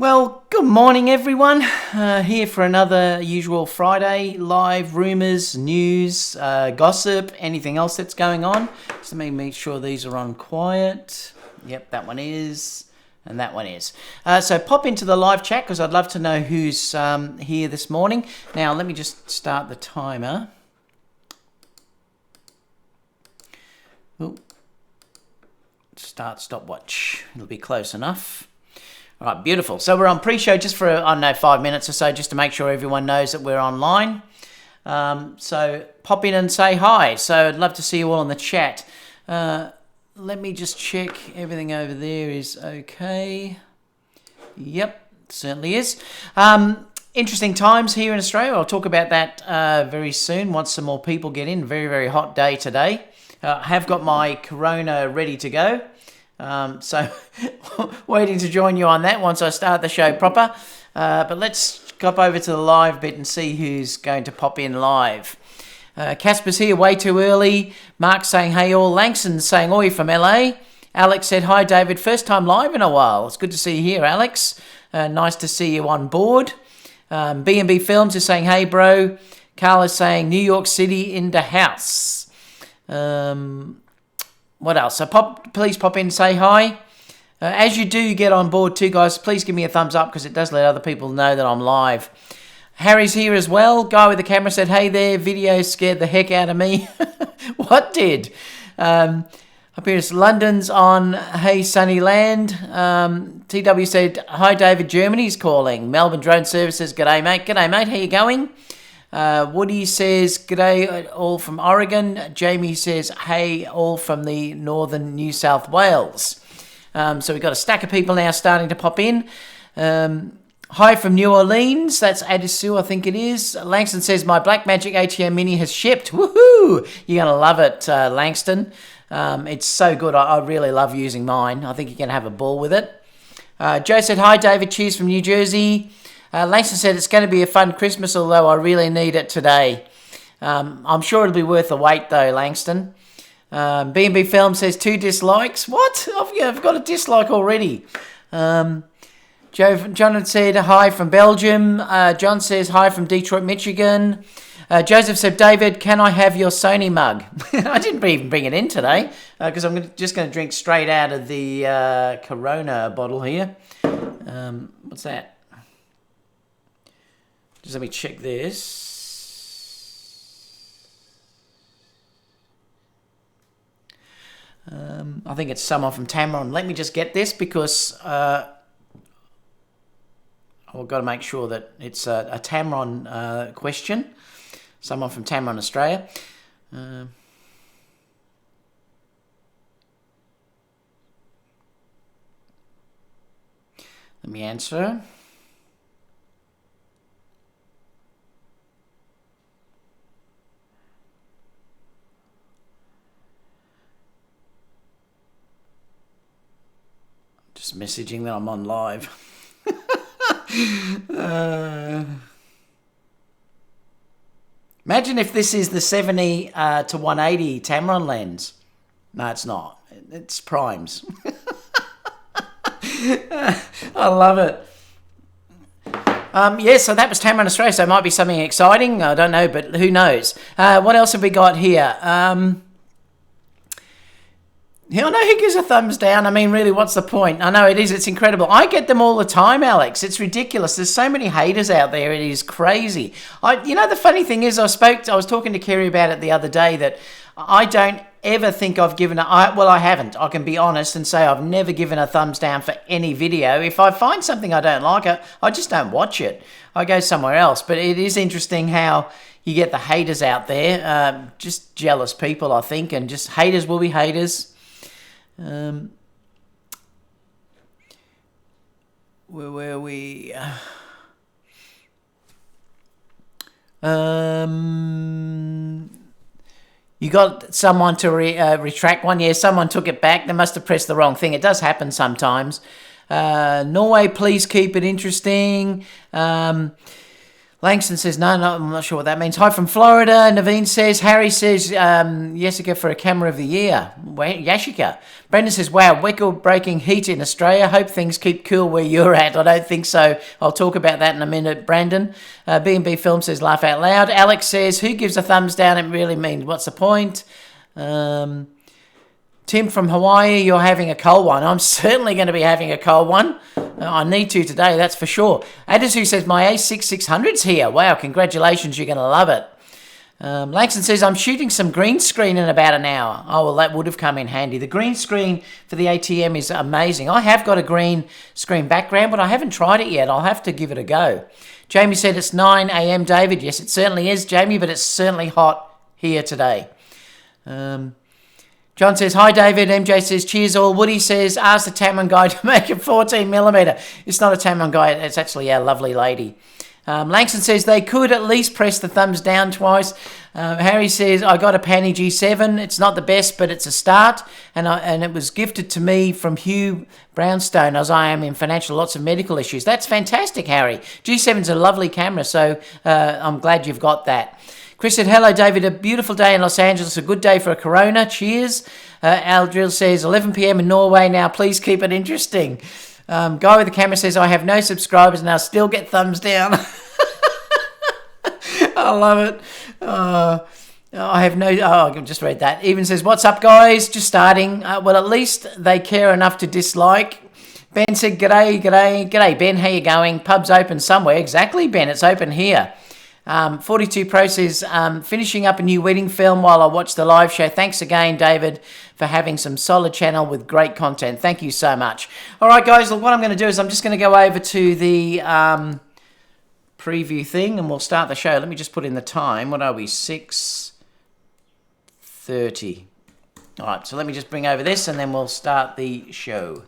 Well, good morning everyone. Here for another usual Friday live rumours, news, gossip, anything else that's going on. So let me make sure these are on quiet. Yep, that one is, and that one is. So pop into the live chat because I'd love to know who's here this morning. Now let me just start the timer. Ooh. Start stopwatch. It'll be close enough. All right, beautiful. So we're on pre-show just for, I don't know, 5 minutes or so, just to make sure everyone knows that we're online. So pop in and say hi. So I'd love to see you all in the chat. Let me just check everything over there is okay. Yep, certainly is. Interesting times here in Australia. I'll talk about that very soon once some more people get in. Very, very hot day today. I have got my Corona ready to go. So waiting to join you on that once I start the show proper. But let's hop over to the live bit and see who's going to pop in live. Casper's here way too early. Mark's saying, hey all. Langston's saying, oi from LA. Alex said, hi David, first time live in a while. It's good to see you here, Alex. Nice to see you on board. B&B Films is saying, hey bro. Carl is saying, New York City in the house. What else? So please pop in and say hi. As you do get on board too, guys, please give me a thumbs up because it does let other people know that I'm live. Harry's here as well. Guy with the camera said, hey there, video scared the heck out of me. What did? Up here is London's on Hey Sunny Land. TW said, hi David, Germany's calling. Melbourne Drone Services, g'day mate. G'day mate, how you going? Woody says, g'day all from Oregon. Jamie says, hey all from the northern New South Wales. So we've got a stack of people now starting to pop in. Hi from New Orleans. That's Adisu, I think it is. Langston says, my Blackmagic ATM Mini has shipped. Woohoo! You're going to love it, Langston. It's so good. I really love using mine. I think you're going to have a ball with it. Joe said, hi David, cheers from New Jersey. Langston said, it's going to be a fun Christmas, although I really need it today. I'm sure it'll be worth the wait, though, Langston. B&B Film says, 2 dislikes. What? I've got a dislike already. John said, hi from Belgium. John says, hi from Detroit, Michigan. Joseph said, David, can I have your Sony mug? I didn't even bring it in today because I'm just going to drink straight out of the Corona bottle here. What's that? Just let me check this. I think it's someone from Tamron. Let me just get this because I've got to make sure that it's a Tamron question. Someone from Tamron, Australia. Let me answer. Just messaging that I'm on live. Imagine if this is the 7E to 180 Tamron lens. No, it's not. It's primes. I love it. Yeah, so that was Tamron Australia, so it might be something exciting. I don't know, but who knows? What else have we got here? I know who gives a thumbs down. I mean, really, what's the point? I know it is. It's incredible. I get them all the time, Alex. It's ridiculous. There's so many haters out there. It is crazy. The funny thing is, I was talking to Kerry about it the other day that I don't ever think I've given I haven't. I can be honest and say I've never given a thumbs down for any video. If I find something I don't like, I just don't watch it. I go somewhere else. But it is interesting how you get the haters out there. Just jealous people, I think, and just haters will be haters. Where were we? You got someone to retract one? Yeah, someone took it back. They must have pressed the wrong thing. It does happen sometimes. Norway, please keep it interesting. Langston says, no, I'm not sure what that means. Hi from Florida. Naveen says, Harry says, Jessica for a camera of the year. Yashika. Brendan says, wow, record-breaking heat in Australia. Hope things keep cool where you're at. I don't think so. I'll talk about that in a minute, Brandon. B&B Film says, laugh out loud. Alex says, who gives a thumbs down? It really means, what's the point? Tim from Hawaii, you're having a cold one. I'm certainly going to be having a cold one. I need to today, that's for sure. Adisu says, my a6-600's here. Wow, congratulations, you're going to love it. Langston says, I'm shooting some green screen in about an hour. Oh, well, that would have come in handy. The green screen for the ATM is amazing. I have got a green screen background, but I haven't tried it yet. I'll have to give it a go. Jamie said, it's 9 a.m, David. Yes, it certainly is, Jamie, but it's certainly hot here today. John says, hi, David. MJ says, cheers all. Woody says, ask the Tamron guy to make a 14mm. It's not a Tamron guy. It's actually our lovely lady. Langston says, they could at least press the thumbs down twice. Harry says, I got a Panny G7. It's not the best, but it's a start. And it was gifted to me from Hugh Brownstone, as I am in financial lots of medical issues. That's fantastic, Harry. G7's a lovely camera, so I'm glad you've got that. Chris said, hello, David. A beautiful day in Los Angeles. A good day for a Corona. Cheers. Aldril says, 11 p.m. in Norway now. Please keep it interesting. Guy with the camera says, I have no subscribers and I'll still get thumbs down. I love it. I have no... Oh, I can just read that. Even says, what's up, guys? Just starting. Well, at least they care enough to dislike. Ben said, g'day, Ben. How you going? Pub's open somewhere. Exactly, Ben. It's open here. 42 Pro says, finishing up a new wedding film while I watch the live show. Thanks again, David, for having some solid channel with great content. Thank you so much. All right, guys, look, what I'm going to do is I'm just going to go over to the preview thing and we'll start the show. Let me just put in the time. What are we? 6:30. All right, so let me just bring over this and then we'll start the show.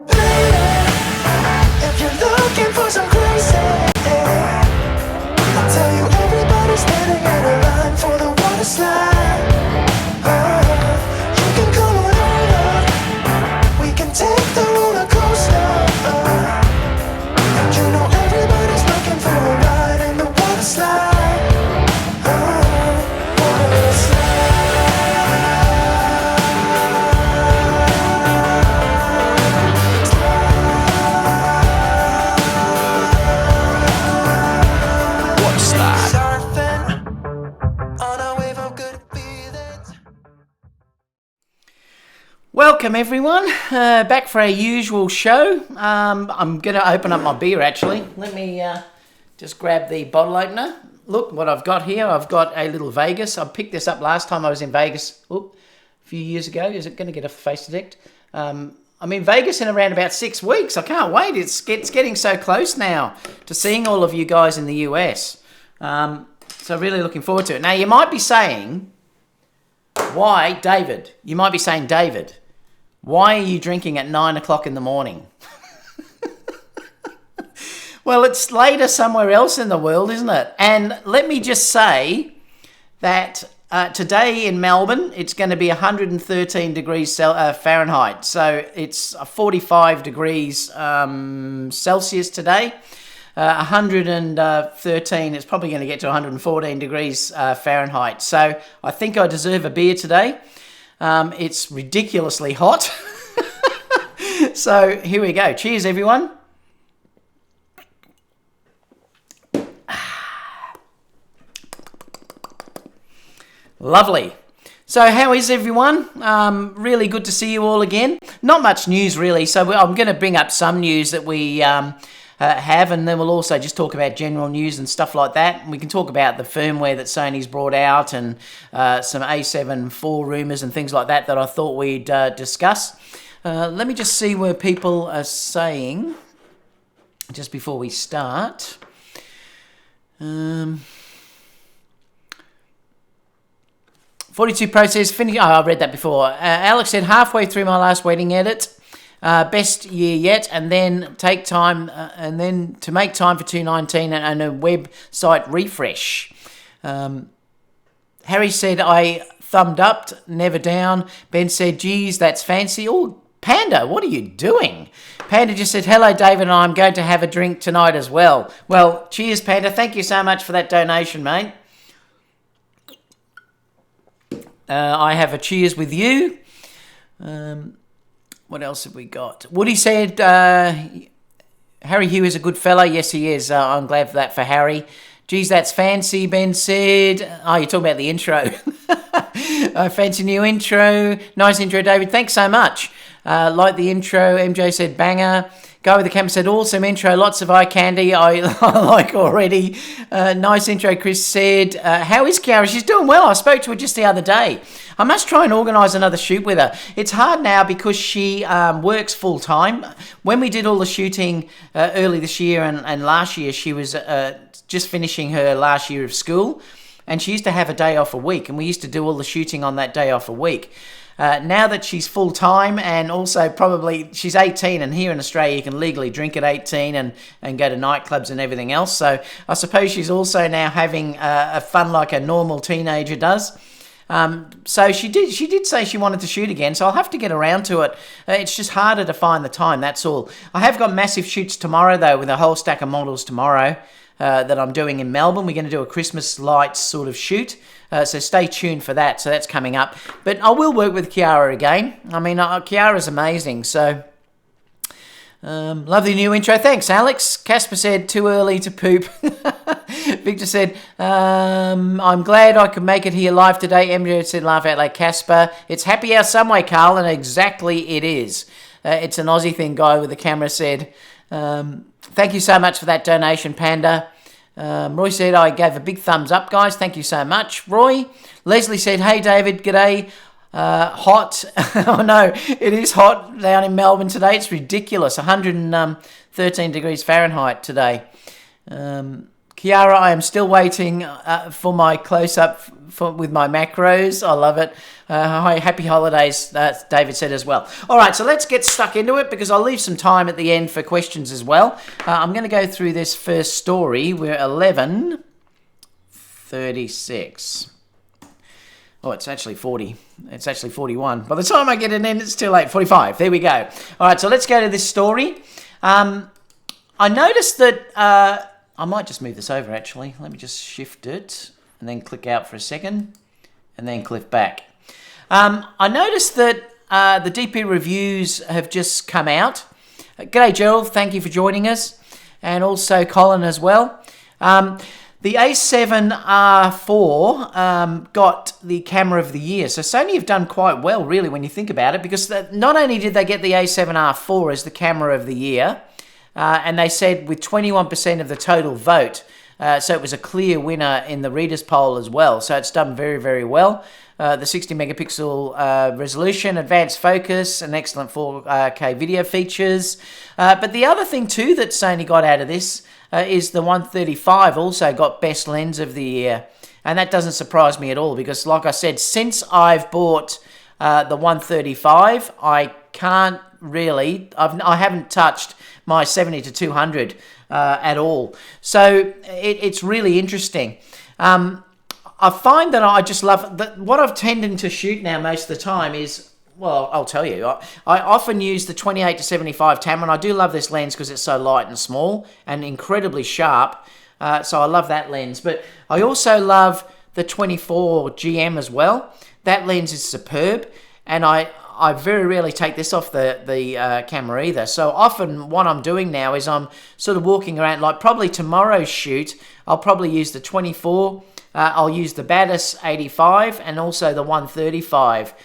If you're looking for some crazy, I'll tell you everybody's standing in a line for the water slide. You can come on over, we can take the roller coaster. And you know everybody's looking for a ride in the water slide. Water slide. Welcome everyone, back for our usual show. I'm going to open up my beer actually. Let me just grab the bottle opener. Look what I've got here. I've got a little Vegas. I picked this up last time I was in Vegas a few years ago. Is it going to get a face detect? I'm in Vegas in around about 6 weeks. I can't wait. It's getting so close now to seeing all of you guys in the US. So really looking forward to it. Now you might be saying, why, David? You might be saying, David, why are you drinking at 9 o'clock in the morning? Well, it's later somewhere else in the world, isn't it? And let me just say that today in Melbourne, it's going to be 113 degrees Fahrenheit. So it's 45 degrees Celsius today. 113, it's probably going to get to 114 degrees Fahrenheit. So I think I deserve a beer today. It's ridiculously hot. So here we go. Cheers, everyone. Lovely. So how is everyone? Really good to see you all again. Not much news really. So I'm going to bring up some news that we have, and then we'll also just talk about general news and stuff like that. We can talk about the firmware that Sony's brought out and some a7 IV rumours and things like that I thought we'd discuss. Let me just see where people are saying just before we start. 42 Pro says, finish. Oh, I read that before. Alex said, halfway through my last wedding edit. Best year yet, and then take time, and then to make time for 219 and a website refresh. Harry said, I thumbed up, never down. Ben said, geez, that's fancy. Oh, Panda, what are you doing? Panda just said, hello, David, and I'm going to have a drink tonight as well. Well, cheers, Panda. Thank you so much for that donation, mate. I have a cheers with you. What else have we got? Woody said, Harry Hugh is a good fella. Yes, he is. I'm glad for that for Harry. Geez, that's fancy, Ben said. Oh, you're talking about the intro. Fancy new intro. Nice intro, David. Thanks so much. Like the intro. MJ said banger. Guy with the camera said awesome intro. Lots of eye candy. I like already. Nice intro, Chris said. How is Kiara? She's doing well. I spoke to her just the other day. I must try and organise another shoot with her. It's hard now because she works full time. When we did all the shooting early this year and last year, she was just finishing her last year of school, and she used to have a day off a week, and we used to do all the shooting on that day off a week. Now that she's full-time, and also probably she's 18, and here in Australia you can legally drink at 18 and go to nightclubs and everything else, so I suppose she's also now having a fun like a normal teenager does. So she did say she wanted to shoot again, so I'll have to get around to it. It's just harder to find the time, that's all. I have got massive shoots tomorrow though, with a whole stack of models tomorrow. That I'm doing in Melbourne. We're going to do a Christmas lights sort of shoot, so stay tuned for that. So that's coming up. But I will work with Kiara again. I mean, Kiara's amazing. So lovely new intro. Thanks, Alex. Casper said too early to poop. Victor said I'm glad I could make it here live today. MJ said laugh out like Casper. It's happy hour some way, Carl, and exactly it is. It's an Aussie thing. Guy with the camera said. Thank you so much for that donation, Panda. Roy said, I gave a big thumbs up, guys. Thank you so much, Roy. Leslie said, hey, David, g'day. Hot. Oh, no, it is hot down in Melbourne today. It's ridiculous. 113 degrees Fahrenheit today. Kiara, I am still waiting for my close-up with my macros. I love it. Happy holidays, David said as well. All right, so let's get stuck into it because I'll leave some time at the end for questions as well. I'm going to go through this first story. We're 11:36. Oh, it's actually 40. It's actually 41. By the time I get it in, it's too late. 45. There we go. All right, so let's go to this story. I noticed that... I might just move this over, actually. Let me just shift it and then click out for a second and then click back. I noticed that the DP reviews have just come out. G'day, Gerald. Thank you for joining us. And also Colin as well. The a7R4 got the camera of the year. So Sony have done quite well, really, when you think about it, because not only did they get the a7R4 as the camera of the year, and they said with 21% of the total vote, so it was a clear winner in the readers' poll as well. So it's done very, very well. The 60 megapixel resolution, advanced focus, and excellent 4K video features. But the other thing too that Sony got out of this is the 135 also got best lens of the year. And that doesn't surprise me at all because, like I said, since I've bought the 135, I can't really, I haven't touched my 70-200 at all. So it's really interesting. I find that I just love that. What I've tended to shoot now most of the time is, well, I'll tell you, I often use the 28-75 Tamron. I do love this lens because it's so light and small and incredibly sharp. So I love that lens. But I also love the 24 GM as well. That lens is superb, and I very rarely take this off the camera either. So often what I'm doing now is I'm sort of walking around, like probably tomorrow's shoot, I'll probably use the 24, I'll use the a7iv and also the 135.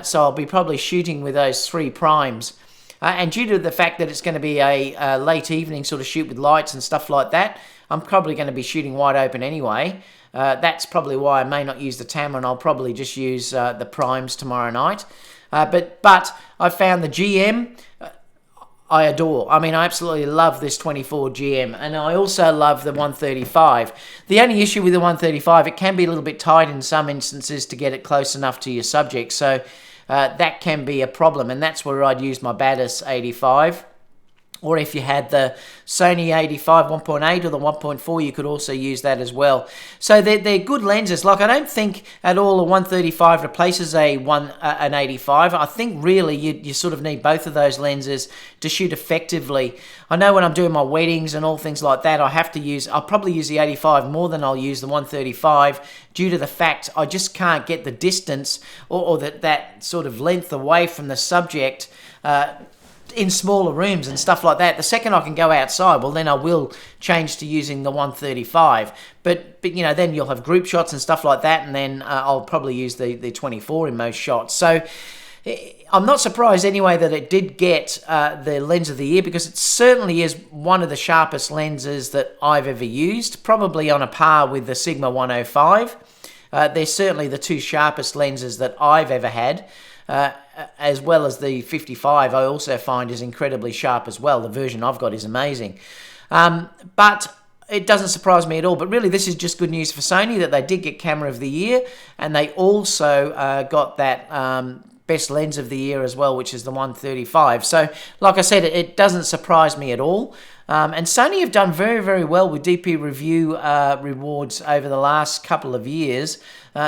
So I'll be probably shooting with those three primes. And due to the fact that it's going to be a late evening sort of shoot with lights and stuff like that, I'm probably going to be shooting wide open anyway. That's probably why I may not use the Tamron. I'll probably just use the primes tomorrow night. But I found the GM I adore. I mean, I absolutely love this 24 GM, and I also love the 135. The only issue with the 135, it can be a little bit tight in some instances to get it close enough to your subject, so that can be a problem, and that's where I'd use my a7iv. Or if you had the Sony 85 1.8 or the 1.4, you could also use that as well. So they're good lenses. Like, I don't think at all a 135 replaces an 85. I think really you sort of need both of those lenses to shoot effectively. I know when I'm doing my weddings and all things like that, I'll probably use the 85 more than I'll use the 135 due to the fact I just can't get the distance or that sort of length away from the subject in smaller rooms and stuff like that. The second I can go outside, well, then I will change to using the 135. But you know, then you'll have group shots and stuff like that, and then I'll probably use the 24 in most shots. So I'm not surprised anyway that it did get the lens of the year, because it certainly is one of the sharpest lenses that I've ever used, probably on a par with the Sigma 105. They're certainly the two sharpest lenses that I've ever had. As well as the 55, I also find is incredibly sharp as well. The version I've got is amazing. But it doesn't surprise me at all. But really, this is just good news for Sony that they did get Camera of the Year, and they also got that Best Lens of the Year as well, which is the 135. So, like I said, it doesn't surprise me at all. And Sony have done very, very well with DP Review rewards over the last couple of years.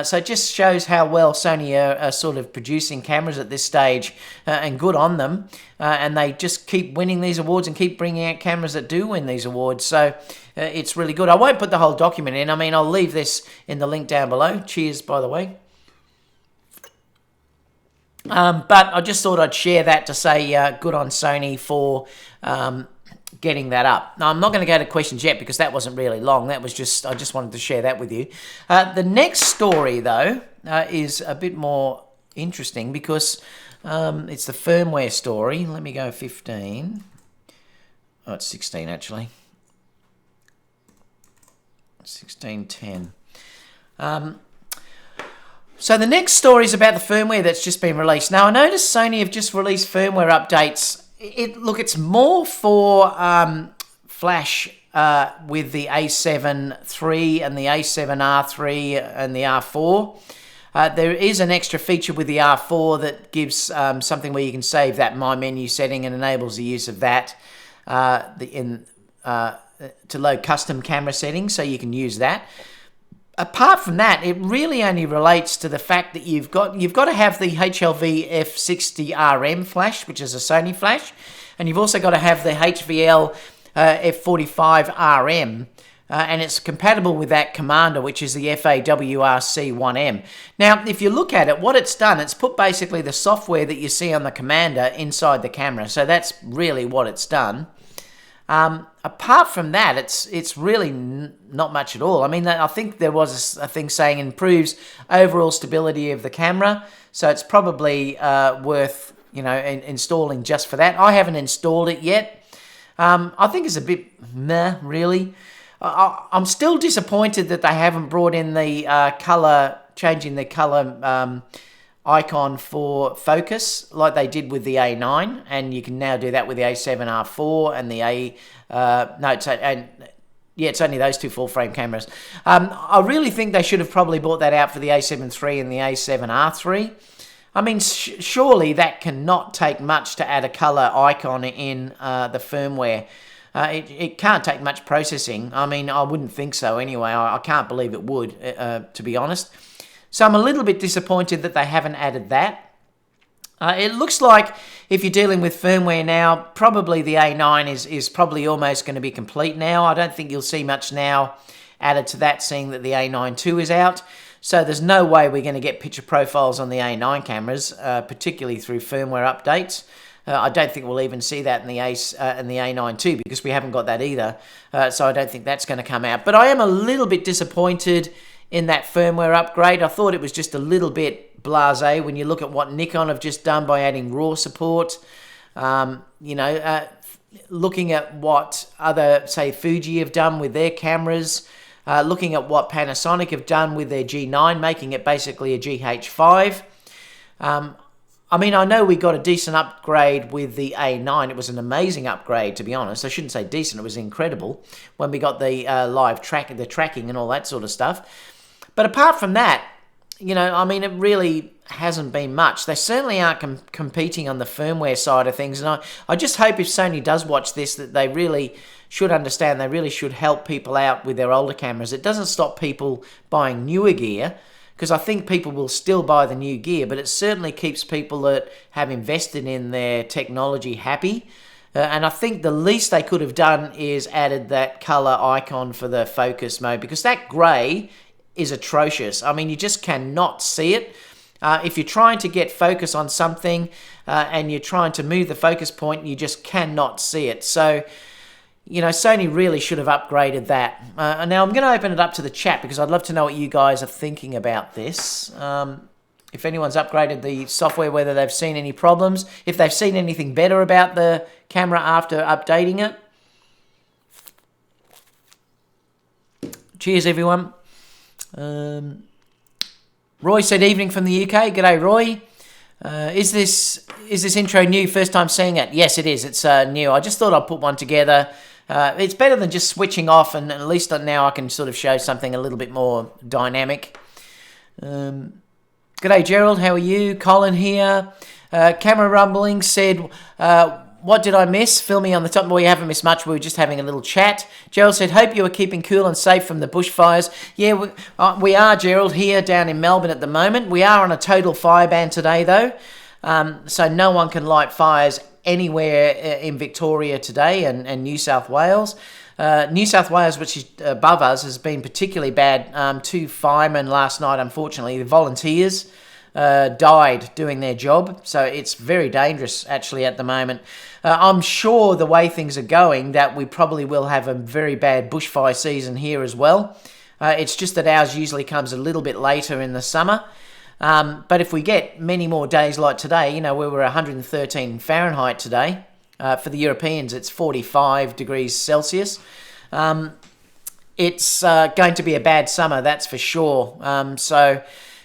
So it just shows how well Sony are sort of producing cameras at this stage, and good on them. And they just keep winning these awards and keep bringing out cameras that do win these awards. So it's really good. I won't put the whole document in. I mean, I'll leave this in the link down below. Cheers, by the way. But I just thought I'd share that to say good on Sony for getting that up. Now, I'm not going to go to questions yet because that wasn't really long. That was just, I just wanted to share that with you. The next story, though, is a bit more interesting because it's the firmware story. Let me go 15. Oh, it's 16 actually. 1610. So the next story is about the firmware that's just been released. Now, I noticed Sony have just released firmware updates. Look, it's more for flash with the a7 and the a7R3 and the R4. There is an extra feature with the R4 that gives something where you can save that My Menu setting and enables the use of that to load custom camera settings, so you can use that. Apart from that, it really only relates to the fact that you've got to have the HLV F60RM flash, which is a Sony flash, and you've also got to have the HVL F45RM, and it's compatible with that Commander, which is the FAWRC1M. Now, if you look at it, what it's done, it's put basically the software that you see on the Commander inside the camera. So that's really what it's done. Apart from that, it's really not much at all. I mean, I think there was a thing saying improves overall stability of the camera, so it's probably worth, you know, installing just for that. I haven't installed it yet. I think it's a bit meh, really. I'm still disappointed that they haven't brought in the changing the color icon for focus like they did with the A9, and you can now do that with the A7R4 and the it's only those two full-frame cameras. I really think they should have probably brought that out for the a7 III and the a7R3. I mean, surely that cannot take much to add a color icon in the firmware. It can't take much processing. I mean, I wouldn't think so anyway. I can't believe it would, to be honest. So I'm a little bit disappointed that they haven't added that. It looks like if you're dealing with firmware now, probably the A9 is probably almost going to be complete now. I don't think you'll see much now added to that, seeing that the A9 II is out. So there's no way we're going to get picture profiles on the A9 cameras, particularly through firmware updates. I don't think we'll even see that in the A9 II because we haven't got that either. So I don't think that's going to come out. But I am a little bit disappointed in that firmware upgrade. I thought it was just a little bit blasé when you look at what Nikon have just done by adding RAW support. Looking at what other, say, Fuji have done with their cameras, looking at what Panasonic have done with their G9, making it basically a GH5. I mean, I know we got a decent upgrade with the A9. It was an amazing upgrade, to be honest. I shouldn't say decent, it was incredible when we got the live tracking and all that sort of stuff. But apart from that, you know, I mean, it really hasn't been much. They certainly aren't competing on the firmware side of things. And I just hope if Sony does watch this, that they really should understand, they really should help people out with their older cameras. It doesn't stop people buying newer gear, because I think people will still buy the new gear, but it certainly keeps people that have invested in their technology happy. And I think the least they could have done is added that color icon for the focus mode, because that gray is atrocious. I mean, you just cannot see it. If you're trying to get focus on something and you're trying to move the focus point, you just cannot see it. So, you know, Sony really should have upgraded that. Now, I'm going to open it up to the chat, because I'd love to know what you guys are thinking about this. If anyone's upgraded the software, whether they've seen any problems, if they've seen anything better about the camera after updating it. Cheers, everyone. Roy said, evening from the UK. G'day, Roy. Is this intro new? First time seeing it? Yes, it is. It's new. I just thought I'd put one together. It's better than just switching off, and at least now I can sort of show something a little bit more dynamic. G'day, Gerald. How are you? Colin here. Camera Rumbling said, what did I miss? Fill me on the top. Well, you haven't missed much. We were just having a little chat. Gerald said, hope you are keeping cool and safe from the bushfires. Yeah, we are, Gerald, here down in Melbourne at the moment. We are on a total fire ban today, though. So no one can light fires anywhere in Victoria today and New South Wales. New South Wales, which is above us, has been particularly bad. 2 firemen last night, unfortunately. The volunteers died doing their job, so it's very dangerous actually at the moment. I'm sure the way things are going that we probably will have a very bad bushfire season here as well. It's just that ours usually comes a little bit later in the summer. But if we get many more days like today, you know, we were 113 Fahrenheit today. For the Europeans, it's 45 degrees Celsius. It's going to be a bad summer, that's for sure. So,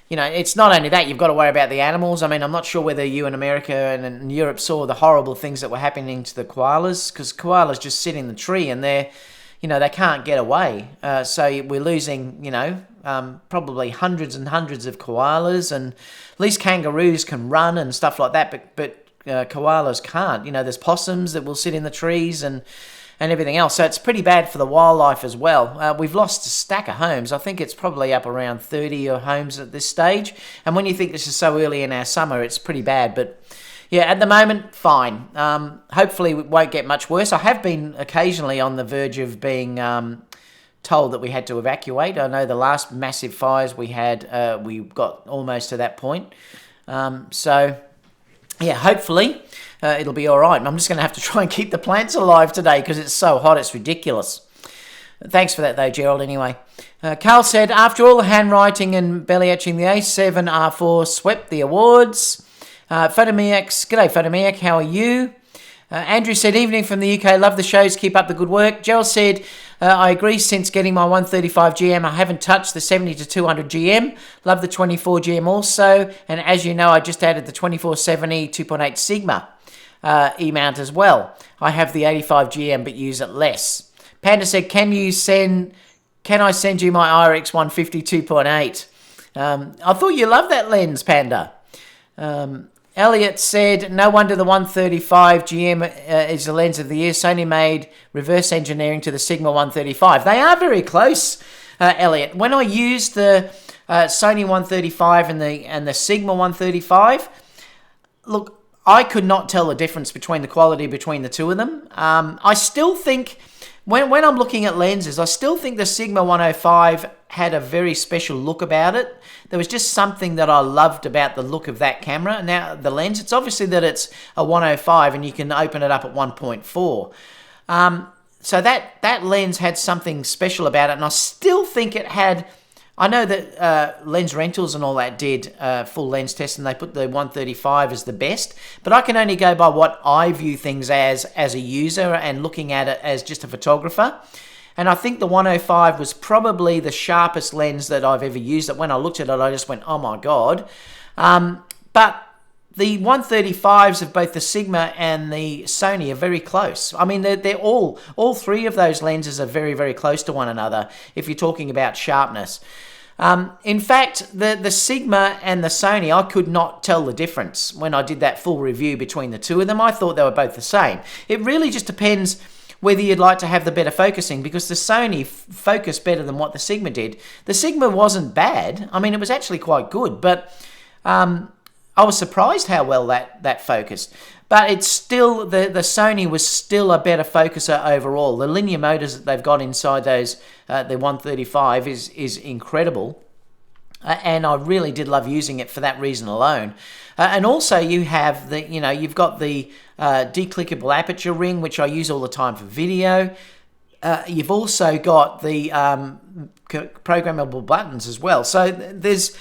you know, it's not only that, you've got to worry about the animals. I mean, I'm not sure whether you in America and Europe saw the horrible things that were happening to the koalas, because koalas just sit in the tree and they're, you know, they can't get away. So we're losing, you know, probably hundreds and hundreds of koalas, and at least kangaroos can run and stuff like that, but koalas can't. You know, there's possums that will sit in the trees and everything else. So it's pretty bad for the wildlife as well. We've lost a stack of homes. I think it's probably up around 30 homes at this stage. And when you think this is so early in our summer, it's pretty bad. But yeah, at the moment, fine. Hopefully it won't get much worse. I have been occasionally on the verge of being told that we had to evacuate. I know the last massive fires we had, we got almost to that point. So yeah, hopefully it'll be all right. And I'm just going to have to try and keep the plants alive today because it's so hot, it's ridiculous. Thanks for that, though, Gerald, anyway. Carl said, after all the handwriting and belly etching, the a7R4 swept the awards. Photomiac, g'day, Photomiac, how are you? Andrew said, evening from the UK, love the shows, keep up the good work. Gerald said, I agree, since getting my 135 GM, I haven't touched the 70-200 GM. Love the 24 GM also. And as you know, I just added the 2470 2.8 Sigma E-mount as well. I have the 85 GM, but use it less. Panda said, can I send you my IRX 150 2.8? I thought you loved that lens, Panda. Elliot said, no wonder the 135 GM is the lens of the year. Sony made reverse engineering to the Sigma 135. They are very close, Elliot. When I used the Sony 135 and the Sigma 135, look, I could not tell the difference between the quality between the two of them. I still think, when I'm looking at lenses, I still think the Sigma 105 had a very special look about it. There was just something that I loved about the look of that camera. Now, the lens, it's obviously that it's a 105 and you can open it up at 1.4. So that lens had something special about it, and I still think it had... I know that Lens Rentals and all that did full lens tests, and they put the 135 as the best, but I can only go by what I view things as a user and looking at it as just a photographer. And I think the 105 was probably the sharpest lens that I've ever used. That when I looked at it, I just went, oh my God. But the 135s of both the Sigma and the Sony are very close. I mean, they're all three of those lenses are very, very close to one another if you're talking about sharpness. In fact, the Sigma and the Sony, I could not tell the difference when I did that full review between the two of them. I thought they were both the same. It really just depends whether you'd like to have the better focusing, because the Sony focused better than what the Sigma did. The Sigma wasn't bad. I mean, it was actually quite good, but I was surprised how well that focused. But it's still, the Sony was still a better focuser overall. The linear motors that they've got inside those, the 135 is incredible. And I really did love using it for that reason alone. And also you have the, you've got the declickable aperture ring, which I use all the time for video. You've also got the programmable buttons as well. So there's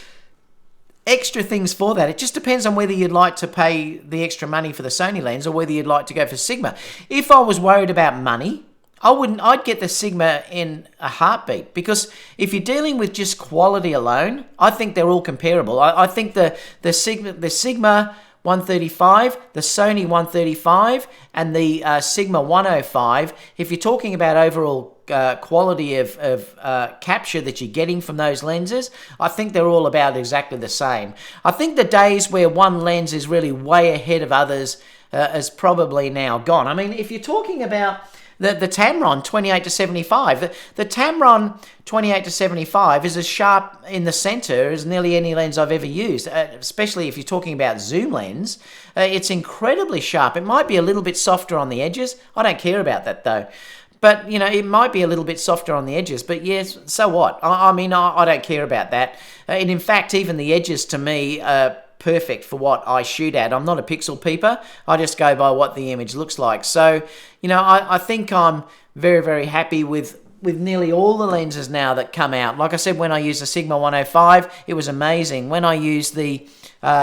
extra things for that. It just depends on whether you'd like to pay the extra money for the Sony lens or whether you'd like to go for Sigma. If I was worried about money, I'd get the Sigma in a heartbeat, because if you're dealing with just quality alone, I think they're all comparable. I think the Sigma 135, the Sony 135, and the Sigma 105, if you're talking about overall quality of capture that you're getting from those lenses, I think they're all about exactly the same. I think the days where one lens is really way ahead of others is probably now gone. I mean, if you're talking about the Tamron 28-75, the Tamron 28-75 is as sharp in the center as nearly any lens I've ever used, especially if you're talking about zoom lens. It's incredibly sharp. It might be a little bit softer on the edges. I don't care about that though. But, it might be a little bit softer on the edges. But yes, so what? I mean, I don't care about that. And in fact, even the edges to me are perfect for what I shoot at. I'm not a pixel peeper. I just go by what the image looks like. So, I think I'm very, very happy with nearly all the lenses now that come out. Like I said, when I used the Sigma 105, it was amazing. When I used the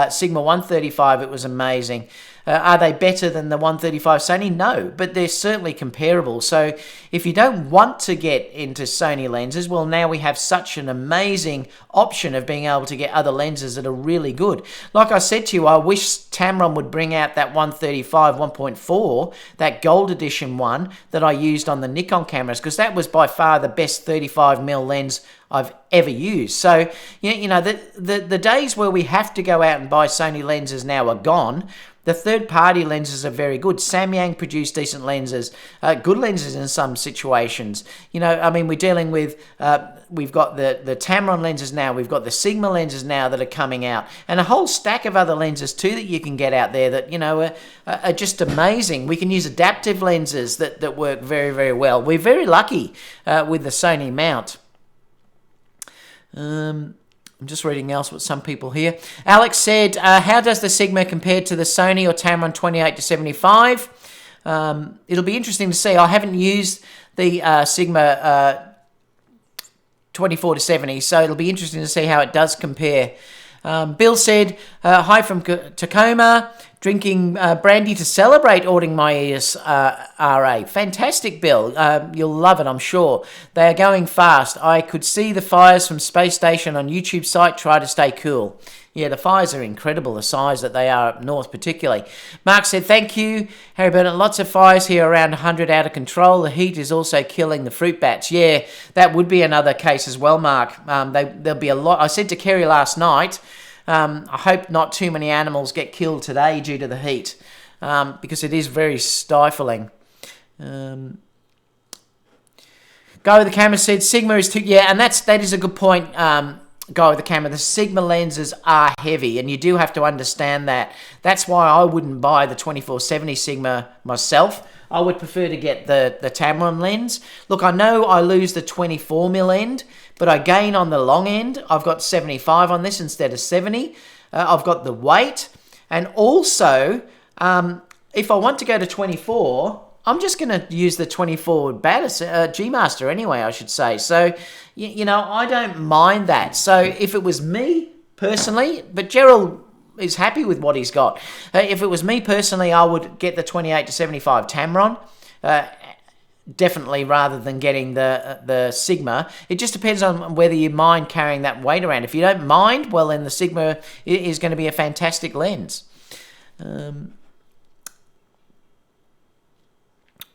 Sigma 135, it was amazing. Are they better than the 135 Sony? No, but they're certainly comparable. So if you don't want to get into Sony lenses, well, now we have such an amazing option of being able to get other lenses that are really good. Like I said to you, I wish Tamron would bring out that 135 1.4, that gold edition one that I used on the Nikon cameras, because that was by far the best 35mm lens I've ever used. So, the days where we have to go out and buy Sony lenses now are gone. The third-party lenses are very good. Samyang produce decent lenses, good lenses in some situations. I mean, we're dealing with, we've got the Tamron lenses now, we've got the Sigma lenses now that are coming out, and a whole stack of other lenses too that you can get out there that, are just amazing. We can use adaptive lenses that work very, very well. We're very lucky with the Sony mount. I'm just reading else what some people here. Alex said, how does the Sigma compare to the Sony or Tamron 28-75? It'll be interesting to see. I haven't used the Sigma 24-70, so it'll be interesting to see how it does compare. Bill said, hi from Tacoma, drinking brandy to celebrate ordering my ES-RA. Fantastic, Bill. You'll love it, I'm sure. They are going fast. I could see the fires from Space Station on YouTube site. Try to stay cool. Yeah, the fires are incredible, the size that they are up north particularly. Mark said, thank you, Harry Burnett. Lots of fires here, around 100 out of control. The heat is also killing the fruit bats. Yeah, that would be another case as well, Mark. There'll be a lot. I said to Kerry last night, I hope not too many animals get killed today due to the heat, because it is very stifling. Guy with the camera said, Sigma is too... Yeah, and that is a good point, Guy with the camera. The Sigma lenses are heavy, and you do have to understand that. That's why I wouldn't buy the 24-70 Sigma myself. I would prefer to get the Tamron lens. Look, I know I lose the 24mm end, but I gain on the long end. I've got 75 on this instead of 70. I've got the weight. And also, if I want to go to 24, I'm just going to use the 24 G Master anyway, I should say. So, I don't mind that. So if it was me personally, but Gerald is happy with what he's got. If it was me personally, I would get the 28-75 Tamron, definitely, rather than getting the Sigma. It just depends on whether you mind carrying that weight around. If you don't mind, well, then the Sigma is going to be a fantastic lens.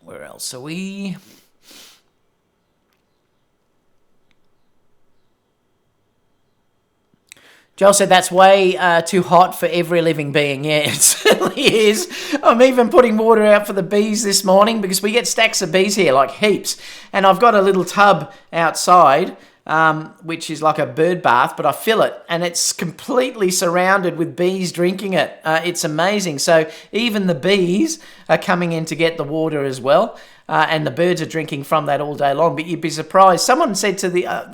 Where else are we? Joel said that's way too hot for every living being. Yeah, it certainly is. I'm even putting water out for the bees this morning because we get stacks of bees here, like heaps. And I've got a little tub outside, which is like a bird bath, but I fill it and it's completely surrounded with bees drinking it. It's amazing. So even the bees are coming in to get the water as well. And the birds are drinking from that all day long. But you'd be surprised. Someone said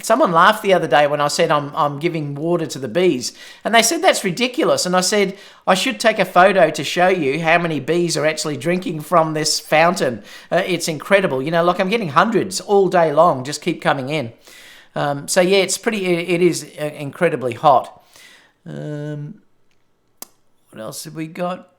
someone laughed the other day when I said I'm giving water to the bees, and they said that's ridiculous. And I said I should take a photo to show you how many bees are actually drinking from this fountain. It's incredible. You know, like I'm getting hundreds all day long, just keep coming in. So yeah, it is incredibly hot. What else have we got?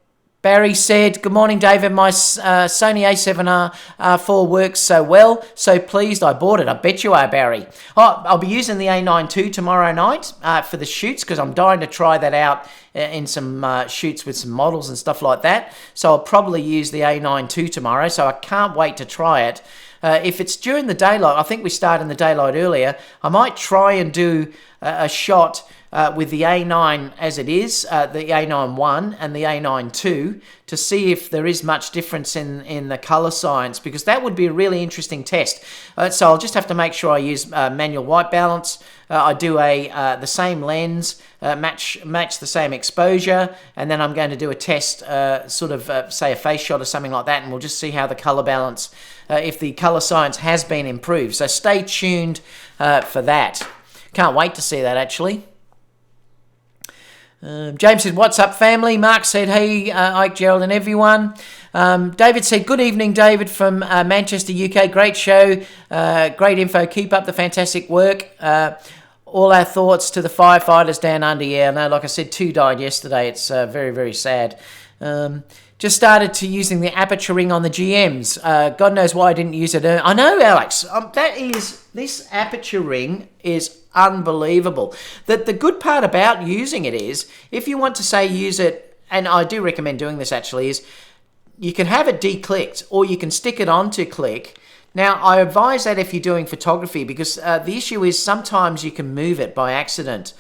Barry said, good morning, David. My Sony a7R4 works so well. So pleased I bought it. I bet you are, Barry. Oh, I'll be using the A9 II tomorrow night for the shoots because I'm dying to try that out in some shoots with some models and stuff like that. So I'll probably use the A9 II tomorrow. So I can't wait to try it. If it's during the daylight, I think we started in the daylight earlier, I might try and do a shot with the A9 as it is, the A9 I and the A9 II, to see if there is much difference in the color science, because that would be a really interesting test. So I'll just have to make sure I use manual white balance. I do the same lens, match the same exposure, and then I'm going to do a test, say a face shot or something like that, and we'll just see how the color balance, if the color science has been improved. So stay tuned for that. Can't wait to see that, actually. James said, what's up, family? Mark said, hey, Ike, Gerald, and everyone. David said, good evening, David, from Manchester, UK. Great show, great info. Keep up the fantastic work. All our thoughts to the firefighters down under. Yeah, I know, like I said, 2 died yesterday. It's very, very sad. Just started to using the aperture ring on the GMs. God knows why I didn't use it. I know, Alex. This aperture ring is unbelievable. The good part about using it is, if you want to say use it, and I do recommend doing this actually, is you can have it declicked or you can stick it onto click. Now, I advise that if you're doing photography, because the issue is sometimes you can move it by accident.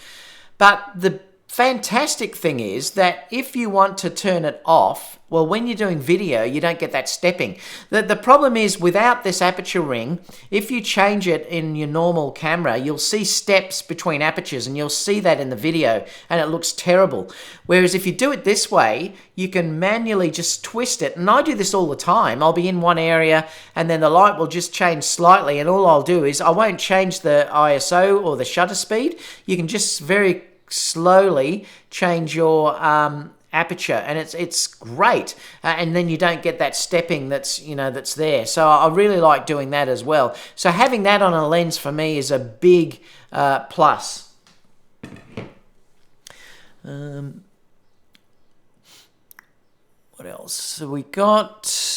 But the fantastic thing is that if you want to turn it off, well, when you're doing video, you don't get that stepping. The problem is, without this aperture ring, if you change it in your normal camera, you'll see steps between apertures, and you'll see that in the video, and it looks terrible. Whereas if you do it this way, you can manually just twist it, and I do this all the time. I'll be in one area, and then the light will just change slightly, and all I'll do is I won't change the ISO or the shutter speed. You can just very slowly change your aperture, and it's great, and then you don't get that stepping that's there. So I really like doing that as well. So having that on a lens for me is a big plus. What else have we got?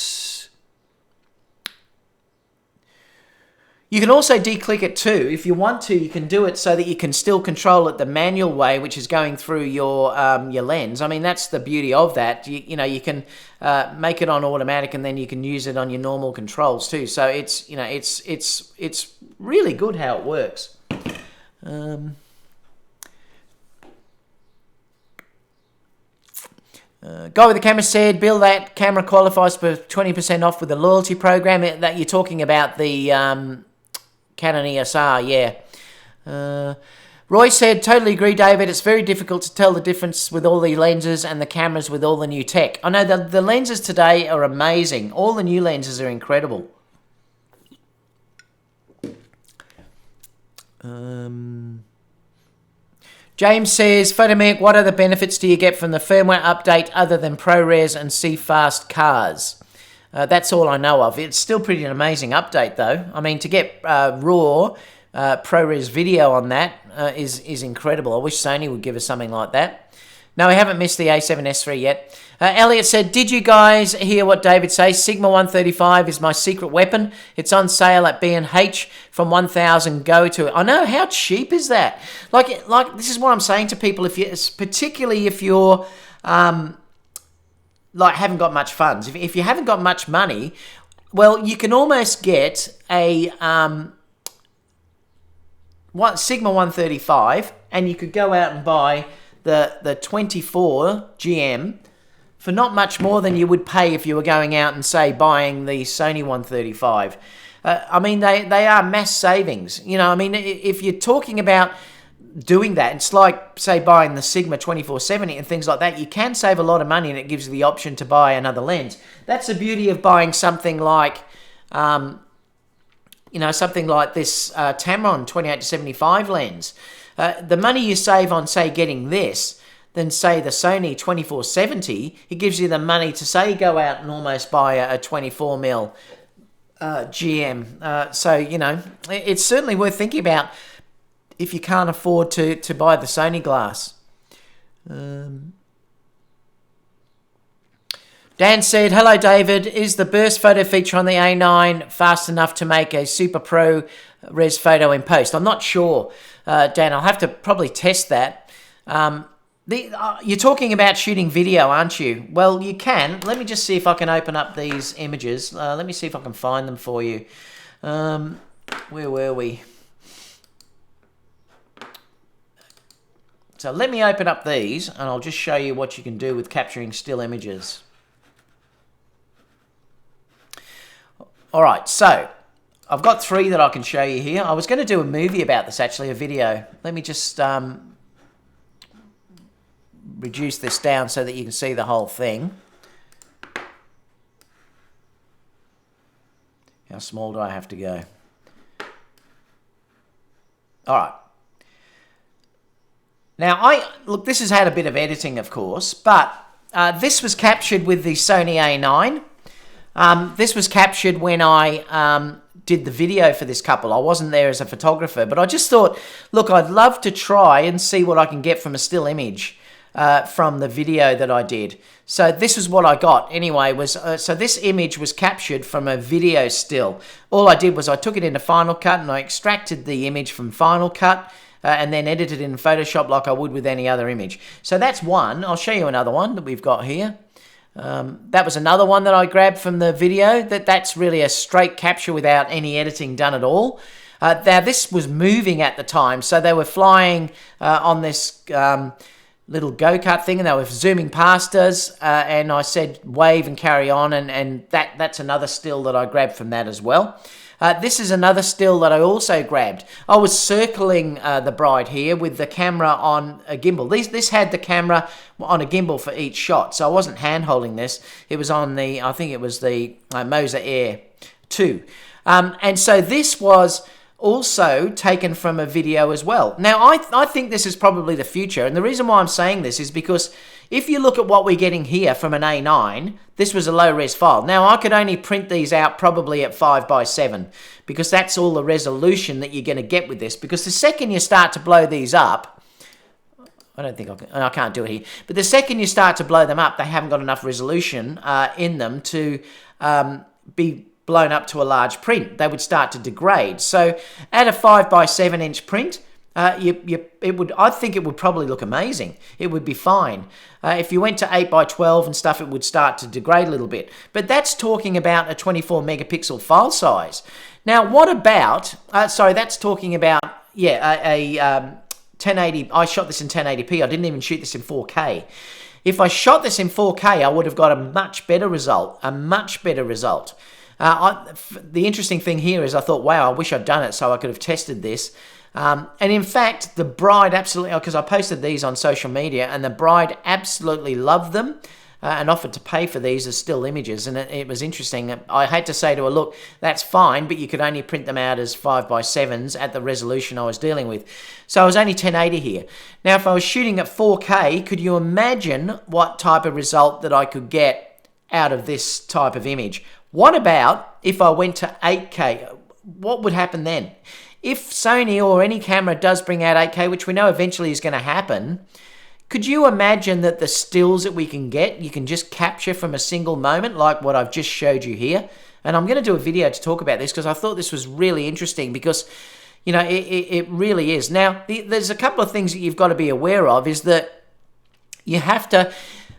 You can also declick it too. If you want to, you can do it so that you can still control it the manual way, which is going through your lens. I mean, that's the beauty of that. You can make it on automatic, and then you can use it on your normal controls too. So it's really good how it works. Guy with the camera said, Bill, that camera qualifies for 20% off with the loyalty program. That you're talking about the Canon EOS R, yeah. Roy said, totally agree, David. It's very difficult to tell the difference with all the lenses and the cameras with all the new tech. I know the lenses today are amazing. All the new lenses are incredible. James says, Photomech, what other benefits do you get from the firmware update other than ProRes and see-fast cars? That's all I know of. It's still pretty an amazing update, though. I mean, to get raw ProRes video on that is incredible. I wish Sony would give us something like that. No, we haven't missed the A7S3 yet. Elliot said, did you guys hear what David says? Sigma 135 is my secret weapon. It's on sale at B&H from 1,000 go to... I know, how cheap is that? Like this is what I'm saying to people, particularly if you're... haven't got much funds. If you haven't got much money, well, you can almost get a Sigma 135, and you could go out and buy the 24 GM for not much more than you would pay if you were going out and, say, buying the Sony 135. I mean, they are mass savings. You know, I mean, if you're talking about doing that, it's like, say, buying the Sigma 2470 and things like that. You can save a lot of money, and it gives you the option to buy another lens. That's the beauty of buying something like, you know, something like this Tamron 28-75 lens. The money you save on, say, getting this, than, say, the Sony 2470, it gives you the money to, say, go out and almost buy a 24mm GM. So, you know, it's certainly worth thinking about if you can't afford to buy the Sony glass. Dan said, hello, David. Is the burst photo feature on the A9 fast enough to make a super pro res photo in post? I'm not sure, Dan. I'll have to probably test that. You're talking about shooting video, aren't you? Well, you can. Let me just see if I can open up these images. Let me see if I can find them for you. Where were we? So let me open up these, and I'll just show you what you can do with capturing still images. All right, so I've got 3 that I can show you here. I was going to do a movie about this, actually, a video. Let me just reduce this down so that you can see the whole thing. How small do I have to go? All right. Now, look, this has had a bit of editing, of course, but this was captured with the Sony A9. This was captured when I did the video for this couple. I wasn't there as a photographer, but I just thought, look, I'd love to try and see what I can get from a still image from the video that I did. So this is what I got anyway. So this image was captured from a video still. All I did was I took it into Final Cut and I extracted the image from Final Cut and then edited it in Photoshop like I would with any other image. So that's one. I'll show you another one that we've got here. That was another one that I grabbed from the video. That's really a straight capture without any editing done at all. Now this was moving at the time, so they were flying on this little go-kart thing, and they were zooming past us, and I said wave and carry on, and that's another still that I grabbed from that as well. This is another still that I also grabbed. I was circling the bride here with the camera on a gimbal. This had the camera on a gimbal for each shot, so I wasn't hand-holding this. It was on the, I think it was the Moza Air 2. And so this was also taken from a video as well. Now, I think this is probably the future, and the reason why I'm saying this is because if you look at what we're getting here from an A9, this was a low-res file. Now, I could only print these out probably at 5x7 because that's all the resolution that you're going to get with this, because the second you start to blow these up, I don't think I can't do it here, but the second you start to blow them up, they haven't got enough resolution in them to be blown up to a large print. They would start to degrade. So at a 5x7 inch print, I think it would probably look amazing. It would be fine. If you went to 8x12 and stuff, it would start to degrade a little bit. But that's talking about a 24 megapixel file size. Now, what about, that's talking about, a 1080, I shot this in 1080p. I didn't even shoot this in 4K. If I shot this in 4K, I would have got a much better result, The interesting thing here is I thought, wow, I wish I'd done it so I could have tested this. And in fact, the bride absolutely, because I posted these on social media, and the bride absolutely loved them and offered to pay for these as still images. And it was interesting. I had to say to her, look, that's fine, but you could only print them out as 5x7s at the resolution I was dealing with. So I was only 1080 here. Now, if I was shooting at 4K, could you imagine what type of result that I could get out of this type of image? What about if I went to 8K? What would happen then? If Sony or any camera does bring out 8K, which we know eventually is going to happen, could you imagine that the stills that we can get, you can just capture from a single moment like what I've just showed you here? And I'm going to do a video to talk about this because I thought this was really interesting because, you know, it really is. Now, there's a couple of things that you've got to be aware of is that you have to...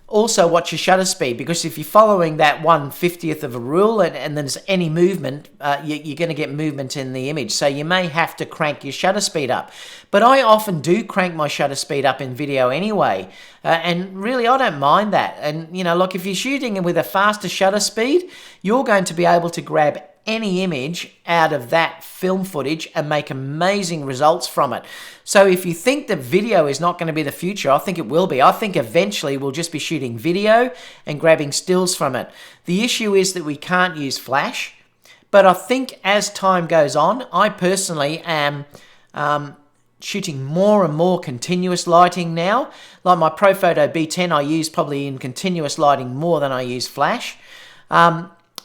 Also watch your shutter speed, because if you're following that 1/50th of a rule and there's any movement, you're going to get movement in the image. So you may have to crank your shutter speed up. But I often do crank my shutter speed up in video anyway. And really, I don't mind that. And, you know, like if you're shooting with a faster shutter speed, you're going to be able to grab any image out of that film footage and make amazing results from it. So if you think that video is not going to be the future, I think it will be. I think eventually we'll just be shooting video and grabbing stills from it. The issue is that we can't use flash, but I think as time goes on, I personally am shooting more and more continuous lighting now. Like my ProPhoto B10, I use probably in continuous lighting more than I use flash.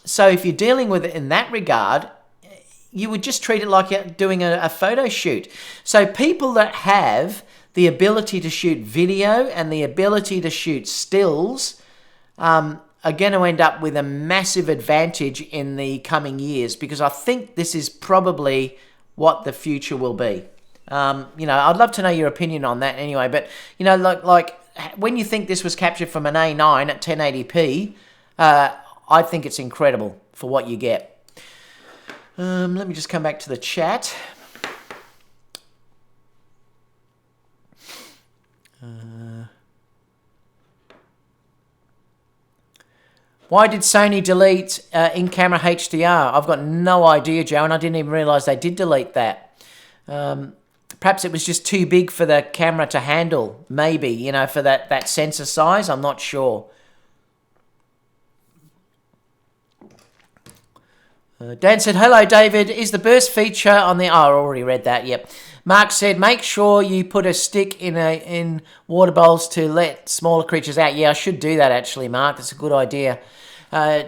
So if you're dealing with it in that regard, you would just treat it like you're doing a photo shoot. So people that have the ability to shoot video and the ability to shoot stills are going to end up with a massive advantage in the coming years, because I think this is probably what the future will be. You know, I'd love to know your opinion on that anyway. But, you know, like when you think this was captured from an A9 at 1080p, I think it's incredible for what you get. Let me just come back to the chat. Why did Sony delete in-camera HDR? I've got no idea, Joe, and I didn't even realise they did delete that. Perhaps it was just too big for the camera to handle, maybe, you know, for that sensor size. I'm not sure. Dan said, hello, David. Is the burst feature on the... Oh, I already read that, yep. Mark said, make sure you put a stick in water bowls to let smaller creatures out. Yeah, I should do that, actually, Mark. That's a good idea.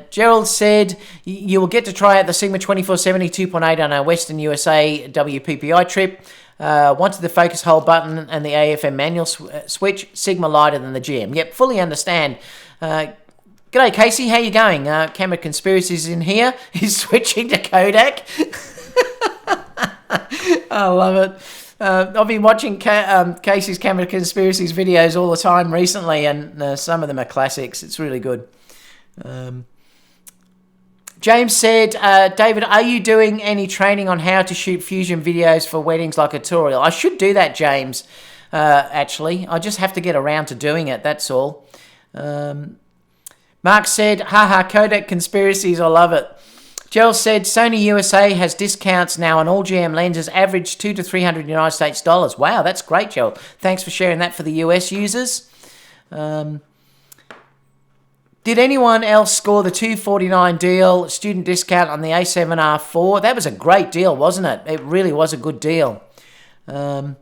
Gerald said, you will get to try out the Sigma 2470 2.8 on our Western USA WPPI trip. Wanted the focus hold button and the AFM manual switch. Sigma lighter than the GM. Yep, fully understand. G'day, Casey. How you going? Camera Conspiracies in here. He's switching to Kodak. I love it. I've been watching Casey's Camera Conspiracies videos all the time recently, and some of them are classics. It's really good. James said, David, are you doing any training on how to shoot fusion videos for weddings, like a tutorial? I should do that, James, actually. I just have to get around to doing it, that's all. Mark said, haha, Kodak Conspiracies, I love it. Gerald said, Sony USA has discounts now on all GM lenses, average $200 to $300 United States dollars. Wow, that's great, Gerald. Thanks for sharing that for the US users. Did anyone else score the $249 deal, student discount on the a7R4? That was a great deal, wasn't it? It really was a good deal. What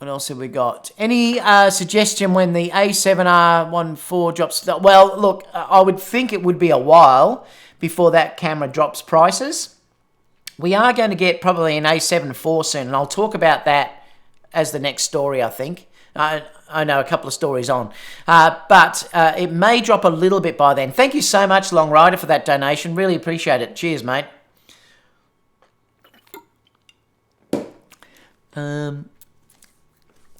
else have we got? Any suggestion when the a7R14 drops? Well, look, I would think it would be a while before that camera drops prices. We are going to get probably an a7 IV soon, and I'll talk about that as the next story, I think. I know a couple of stories on. But it may drop a little bit by then. Thank you so much, Long Rider, for that donation. Really appreciate it. Cheers, mate.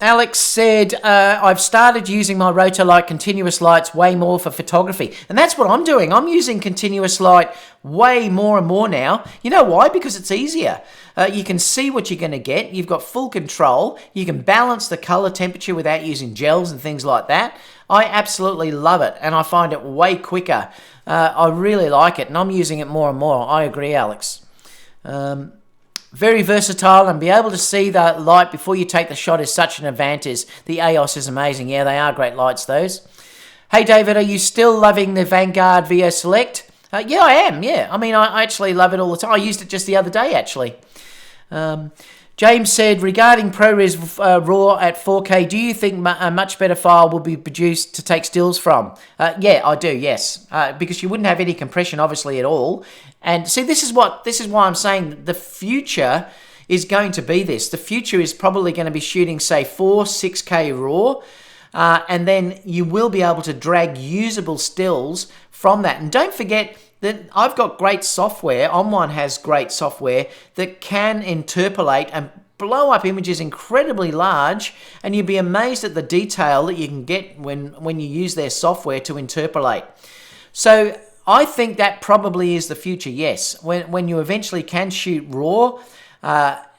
Alex said, I've started using my Rotolight continuous lights way more for photography. And that's what I'm doing. I'm using continuous light way more and more now. You know why? Because it's easier. You can see what you're going to get. You've got full control. You can balance the color temperature without using gels and things like that. I absolutely love it, and I find it way quicker. I really like it, and I'm using it more and more. I agree, Alex. Very versatile, and be able to see the light before you take the shot is such an advantage. The EOS is amazing. Yeah, they are great lights, those. Hey, David, are you still loving the Vanguard VO Select? Yeah, I am, yeah. I mean, I actually love it all the time. I used it just the other day, actually. James said, regarding ProRes RAW at 4K, do you think a much better file will be produced to take stills from? Yeah, I do, yes. Because you wouldn't have any compression, obviously, at all. And see, this is why I'm saying the future is going to be this. The future is probably going to be shooting, say, 6K RAW, and then you will be able to drag usable stills from that. And don't forget that I've got great software. On1 has great software that can interpolate and blow up images incredibly large, and you'd be amazed at the detail that you can get when you use their software to interpolate. So I think that probably is the future, yes. When you eventually can shoot RAW,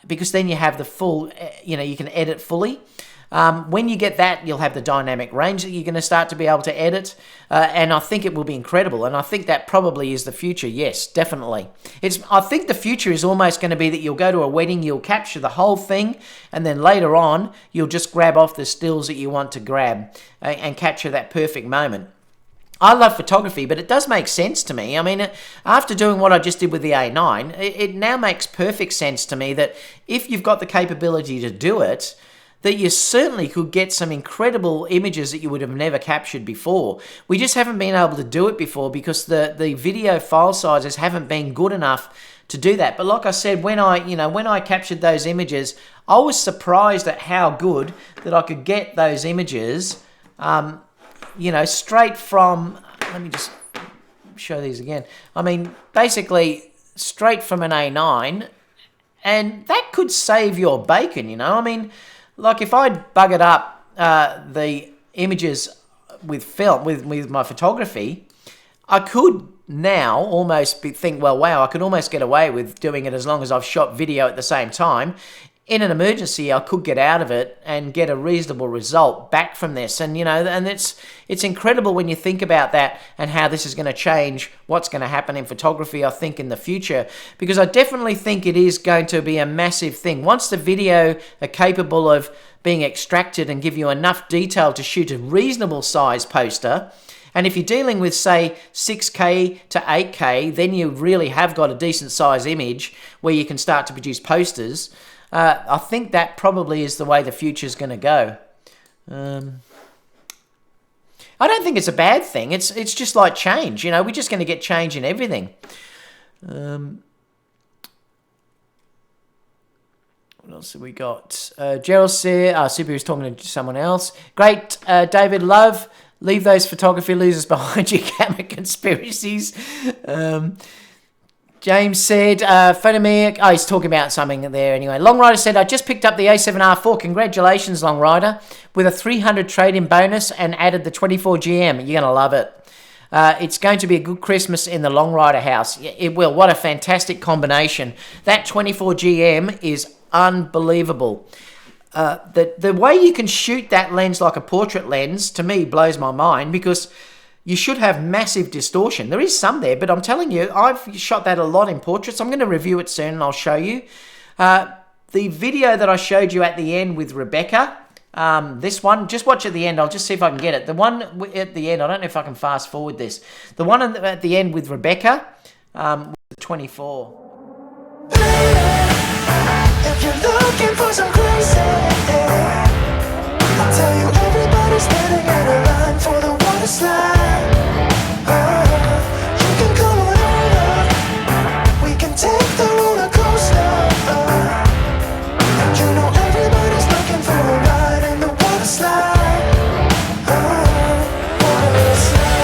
because then you have the full, you can edit fully. When you get that, you'll have the dynamic range that you're going to start to be able to edit, and I think it will be incredible, and I think that probably is the future, yes, definitely. I think the future is almost going to be that you'll go to a wedding, you'll capture the whole thing, and then later on, you'll just grab off the stills that you want to grab and capture that perfect moment. I love photography, but it does make sense to me. I mean, after doing what I just did with the A9, it now makes perfect sense to me that if you've got the capability to do it, that you certainly could get some incredible images that you would have never captured before. We just haven't been able to do it before because the video file sizes haven't been good enough to do that. But like I said, when I captured those images, I was surprised at how good that I could get those images, straight from, let me just show these again. I mean, basically straight from an A9, and that could save your bacon, I mean, like if I'd buggered up the images with film, with my photography, I could now almost think, well, wow, I could almost get away with doing it as long as I've shot video at the same time. In an emergency, I could get out of it and get a reasonable result back from this. And, and it's incredible when you think about that and how this is going to change what's going to happen in photography, I think, in the future. Because I definitely think it is going to be a massive thing. Once the video are capable of being extracted and give you enough detail to shoot a reasonable size poster, and if you're dealing with, say, 6K to 8K, then you really have got a decent size image where you can start to produce posters. I think that probably is the way the future is going to go. I don't think it's a bad thing. It's just like change. We're just going to get change in everything. What else have we got? Gerald said, Super is talking to someone else. Great, David Love. Leave those photography losers behind your camera conspiracies. James said, Photomir, he's talking about something there anyway. Long Rider said, I just picked up the A7R4. Congratulations, Long Rider. With a 300 trade-in bonus and added the 24GM. You're going to love it. It's going to be a good Christmas in the Long Rider house. It will. What a fantastic combination. That 24GM is unbelievable. The way you can shoot that lens like a portrait lens, to me, blows my mind because you should have massive distortion. There is some there, but I'm telling you, I've shot that a lot in portraits. I'm going to review it soon and I'll show you. The video that I showed you at the end with Rebecca, this one, just watch at the end. I'll just see if I can get it. The one at the end, I don't know if I can fast forward this. The one at the end with Rebecca, was the 24. If you're looking for some crazy, I'll tell you everybody's standing in a line for the water slide. You can come on over, we can take the roller coaster. And you know everybody's looking for a ride in the water slide. Water slide.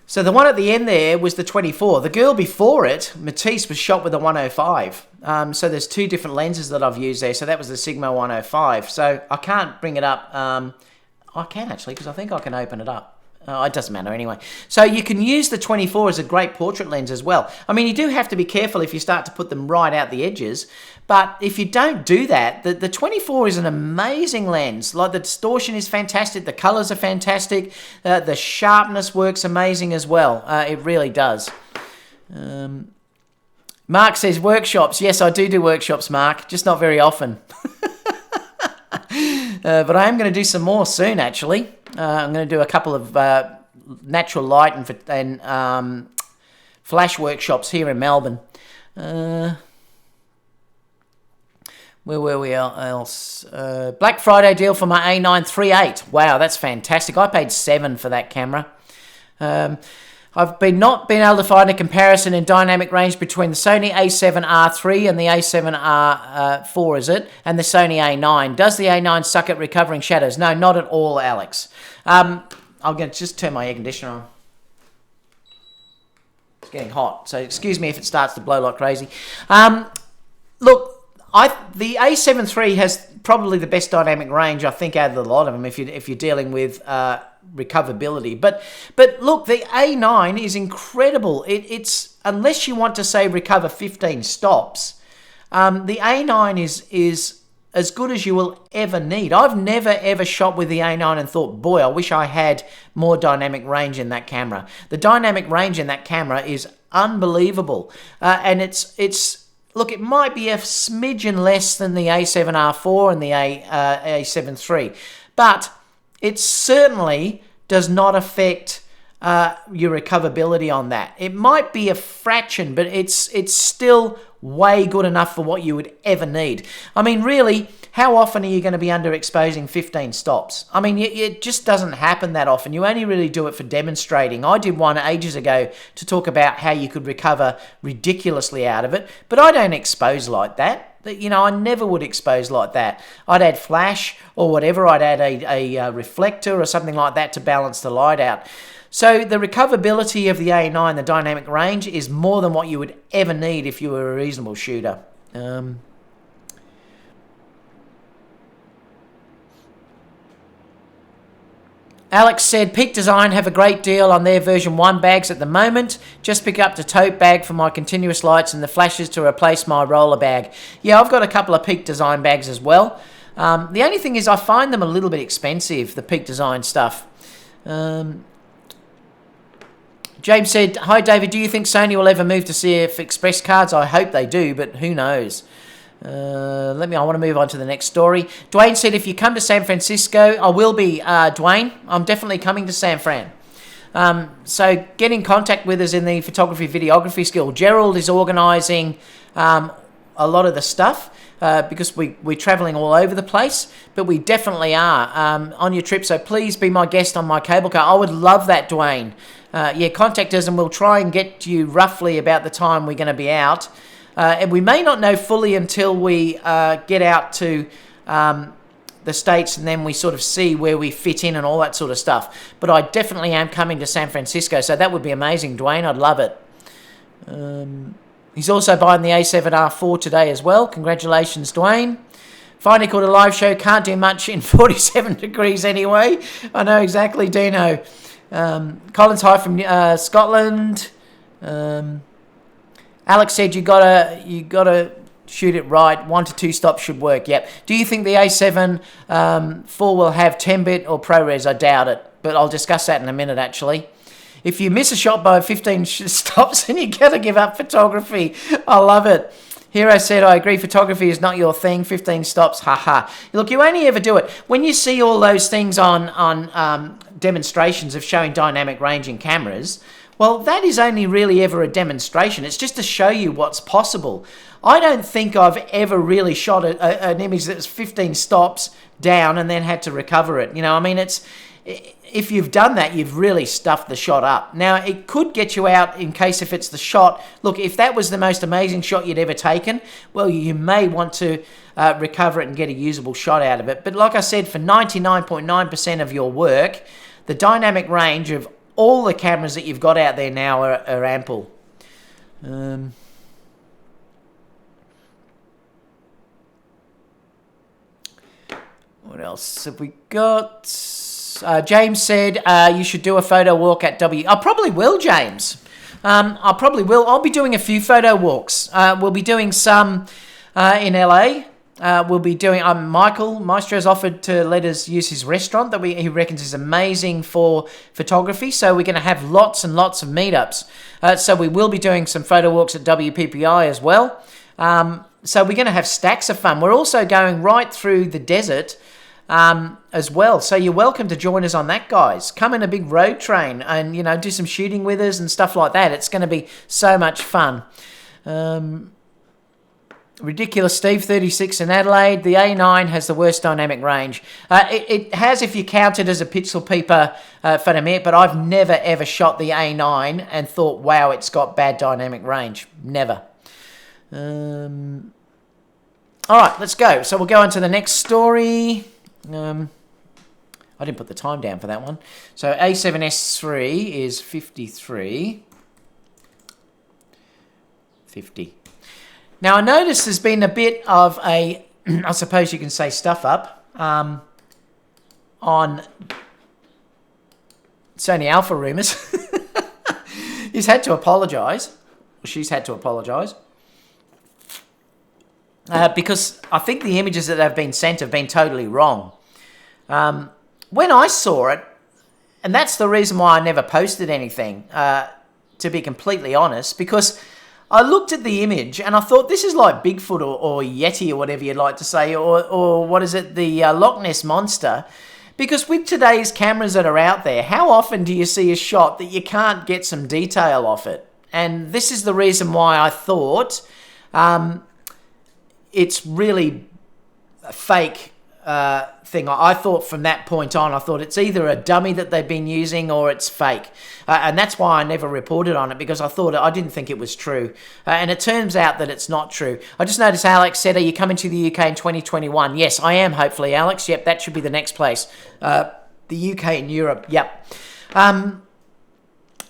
So the one at the end there was the 24. The girl before it, Matisse, was shot with a 105. So there's two different lenses that I've used there. So that was the Sigma 105. So I can't bring it up. I can actually, because I think I can open it up. It doesn't matter anyway. So you can use the 24 as a great portrait lens as well. I mean, you do have to be careful if you start to put them right out the edges. But if you don't do that, the 24 is an amazing lens. Like the distortion is fantastic. The colors are fantastic. The sharpness works amazing as well. It really does. Mark says workshops. Yes, I do workshops, Mark. Just not very often. But I am going to do some more soon, actually. I'm going to do a couple of natural light and flash workshops here in Melbourne. Where were we else? Black Friday deal for my A9 3.8. Wow, that's fantastic. I paid $7 for that camera. I've not been able to find a comparison in dynamic range between the Sony a7R3 and the a7R4, is it? And the Sony a9. Does the a9 suck at recovering shadows? No, not at all, Alex. I'm going to just turn my air conditioner on. It's getting hot, so excuse me if it starts to blow like crazy. Look, the a7 III has probably the best dynamic range, I think, out of the lot of them if you're dealing with recoverability. But look, the a9 is incredible. It's unless you want to say recover 15 stops, the a9 is as good as you will ever need. I've never ever shot with the a9 and thought, boy, I wish I had more dynamic range in that camera. The dynamic range in that camera is unbelievable, and it's look, it might be a smidgen less than the a7R4 and the a7 III, but it certainly does not affect your recoverability on that. It might be a fraction, but it's still way good enough for what you would ever need. I mean, really, how often are you going to be underexposing 15 stops? I mean, it just doesn't happen that often. You only really do it for demonstrating. I did one ages ago to talk about how you could recover ridiculously out of it, but I don't expose like that. You know, I never would expose like that. I'd add flash or whatever. I'd add a reflector or something like that to balance the light out. So the recoverability of the A9, the dynamic range, is more than what you would ever need if you were a reasonable shooter. Alex said, Peak Design have a great deal on their version 1 bags at the moment. Just pick up the tote bag for my continuous lights and the flashes to replace my roller bag. Yeah, I've got a couple of Peak Design bags as well. The only thing is I find them a little bit expensive, the Peak Design stuff. James said, hi David, do you think Sony will ever move to CF Express cards? I hope they do, but who knows? I want to move on to the next story. Dwayne said, if you come to San Francisco, I will be, Dwayne. I'm definitely coming to San Fran. So get in contact with us in the photography videography skill. Gerald is organising a lot of the stuff because we're travelling all over the place, but we definitely are on your trip. So please be my guest on my cable car. I would love that, Dwayne. Contact us and we'll try and get to you roughly about the time we're going to be out. And we may not know fully until we get out to the States and then we sort of see where we fit in and all that sort of stuff. But I definitely am coming to San Francisco, so that would be amazing, Dwayne. I'd love it. He's also buying the a7R4 today as well. Congratulations, Dwayne. Finally called a live show. Can't do much in 47 degrees anyway. I know exactly, Dino. Collins, hi from Scotland. Alex said you gotta shoot it right. 1 to 2 stops should work. Yep. Do you think the a7 IV will have 10-bit or ProRes? I doubt it, but I'll discuss that in a minute. Actually, if you miss a shot by 15 stops, then you gotta give up photography. I love it. Hero said, I agree, photography is not your thing. 15 stops, haha. Look, you only ever do it when you see all those things on demonstrations of showing dynamic range in cameras. Well, that is only really ever a demonstration. It's just to show you what's possible. I don't think I've ever really shot an image that was 15 stops down and then had to recover it. You know, I mean, if you've done that, you've really stuffed the shot up. Now, it could get you out in case if it's the shot. Look, if that was the most amazing shot you'd ever taken, well, you may want to recover it and get a usable shot out of it. But like I said, for 99.9% of your work, the dynamic range of all the cameras that you've got out there now are ample. What else have we got? James said you should do a photo walk at W. I probably will, James. I probably will. I'll be doing a few photo walks. We'll be doing some in LA. We'll be doing. Michael Maestro's offered to let us use his restaurant that he reckons is amazing for photography. So we're going to have lots and lots of meetups. So we will be doing some photo walks at WPPI as well. So we're going to have stacks of fun. We're also going right through the desert as well. So you're welcome to join us on that, guys. Come in a big road train and, you know, do some shooting with us and stuff like that. It's going to be so much fun. Ridiculous Steve, 36 in Adelaide. The A9 has the worst dynamic range. It has if you count it as a pixel peeper for a minute, but I've never ever shot the A9 and thought, wow, it's got bad dynamic range. Never. All right, let's go. So we'll go on to the next story. I didn't put the time down for that one. So A7S3 is 53. 50. Now, I noticed there's been a bit of a, I suppose you can say, stuff up on Sony Alpha rumours. He's had to apologise. She's had to apologise. Because I think the images that have been sent have been totally wrong. When I saw it, and that's the reason why I never posted anything, to be completely honest, because I looked at the image and I thought, this is like Bigfoot or Yeti or whatever you'd like to say, or what is it, the Loch Ness Monster. Because with today's cameras that are out there, how often do you see a shot that you can't get some detail off it? And this is the reason why I thought it's really a fake thing. I thought from that point on, I thought it's either a dummy that they've been using or it's fake. And that's why I never reported on it, because I didn't think it was true. And it turns out that it's not true. I just noticed Alex said, are you coming to the UK in 2021? Yes, I am, hopefully, Alex. Yep, that should be the next place. The UK and Europe, yep.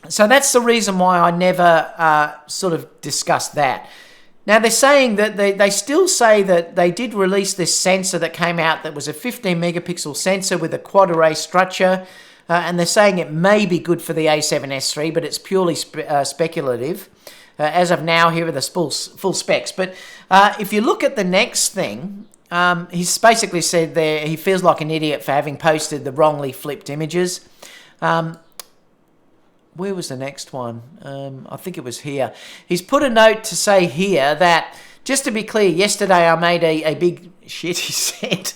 So that's the reason why I never sort of discussed that. Now, they're saying that they still say that they did release this sensor that came out that was a 15 megapixel sensor with a quad array structure, and they're saying it may be good for the A7S3, but it's purely speculative. As of now, here are the full specs. But if you look at the next thing, he's basically said there he feels like an idiot for having posted the wrongly flipped images. Where was the next one? I think it was here. He's put a note to say here that, just to be clear, yesterday I made a big shit, he said,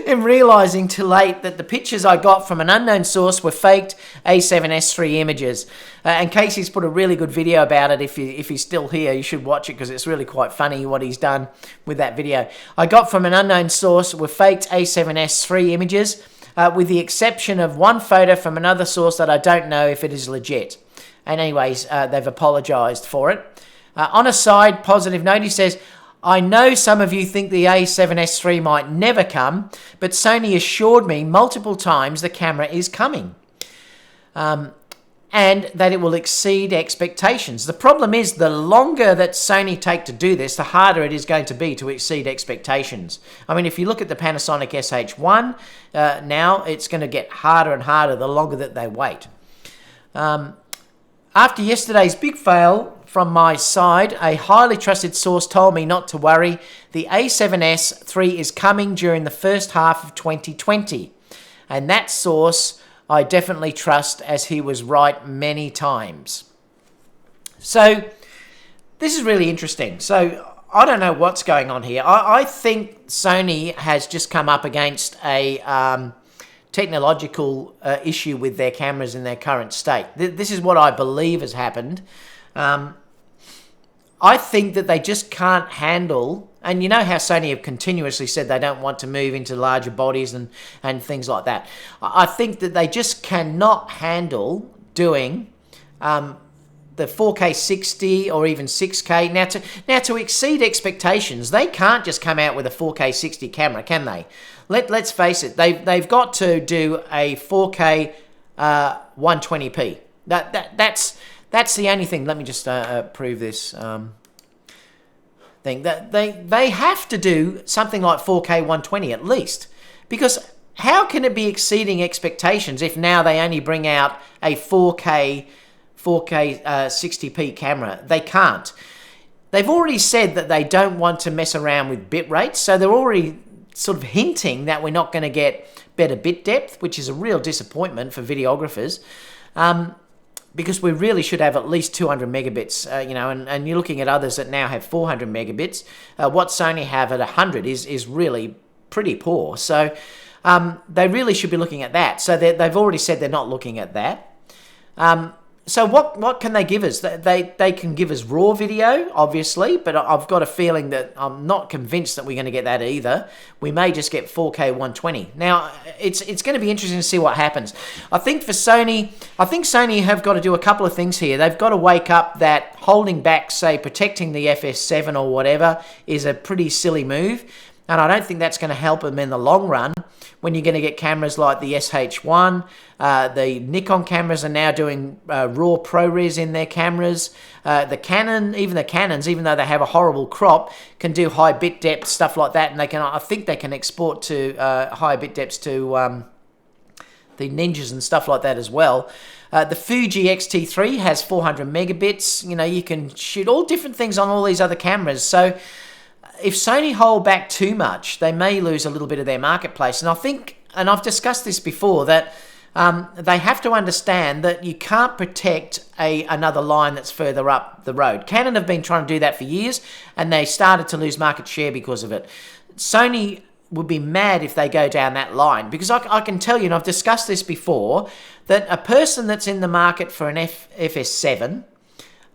in realising too late that the pictures I got from an unknown source were faked A7S3 images. And Casey's put a really good video about it. If he's still here, you should watch it because it's really quite funny what he's done with that video. I got from an unknown source were faked A7S3 images, with the exception of one photo from another source that I don't know if it is legit. And anyways, they've apologised for it. On a side positive note, he says, I know some of you think the A7S3 might never come, but Sony assured me multiple times the camera is coming. And that it will exceed expectations. The problem is, the longer that Sony take to do this, the harder it is going to be to exceed expectations. I mean, if you look at the Panasonic SH1, now it's going to get harder and harder the longer that they wait. After yesterday's big fail from my side, a highly trusted source told me not to worry. The A7S III is coming during the first half of 2020. And that source I definitely trust, as he was right many times. So this is really interesting. So I don't know what's going on here. I think Sony has just come up against a technological issue with their cameras in their current state. This is what I believe has happened. I think that they just can't handle, and you know how Sony have continuously said they don't want to move into larger bodies and things like that. I think that they just cannot handle doing the 4K 60 or even 6K. Now to exceed expectations, they can't just come out with a 4K 60 camera, can they? Let's face it, they've got to do a 4K 120p. That's the only thing. Let me just prove this thing. That they have to do something like 4K 120 at least, because how can it be exceeding expectations if now they only bring out a 4K 60p camera? They can't. They've already said that they don't want to mess around with bit rates, so they're already sort of hinting that we're not going to get better bit depth, which is a real disappointment for videographers. Because we really should have at least 200 megabits, and you're looking at others that now have 400 megabits. What Sony have at 100 is really pretty poor. So they really should be looking at that. So they've already said they're not looking at that. So what can they give us? They can give us raw video, obviously, but I've got a feeling that I'm not convinced that we're going to get that either. We may just get 4K 120. Now, it's going to be interesting to see what happens. I think Sony have got to do a couple of things here. They've got to wake up that holding back, say, protecting the FS7 or whatever is a pretty silly move. And I don't think that's going to help them in the long run when you're going to get cameras like the SH1. The Nikon cameras are now doing raw ProRes in their cameras. The Canon, even the Canons, even though they have a horrible crop, can do high bit depth, stuff like that. And I think they can export to high bit depths to the Ninjas and stuff like that as well. The Fuji X-T3 has 400 megabits. You know, you can shoot all different things on all these other cameras. So if Sony hold back too much, they may lose a little bit of their marketplace. And I think, and I've discussed this before, that they have to understand that you can't protect another line that's further up the road. Canon have been trying to do that for years, and they started to lose market share because of it. Sony would be mad if they go down that line, because I can tell you, and I've discussed this before, that a person that's in the market for an FS7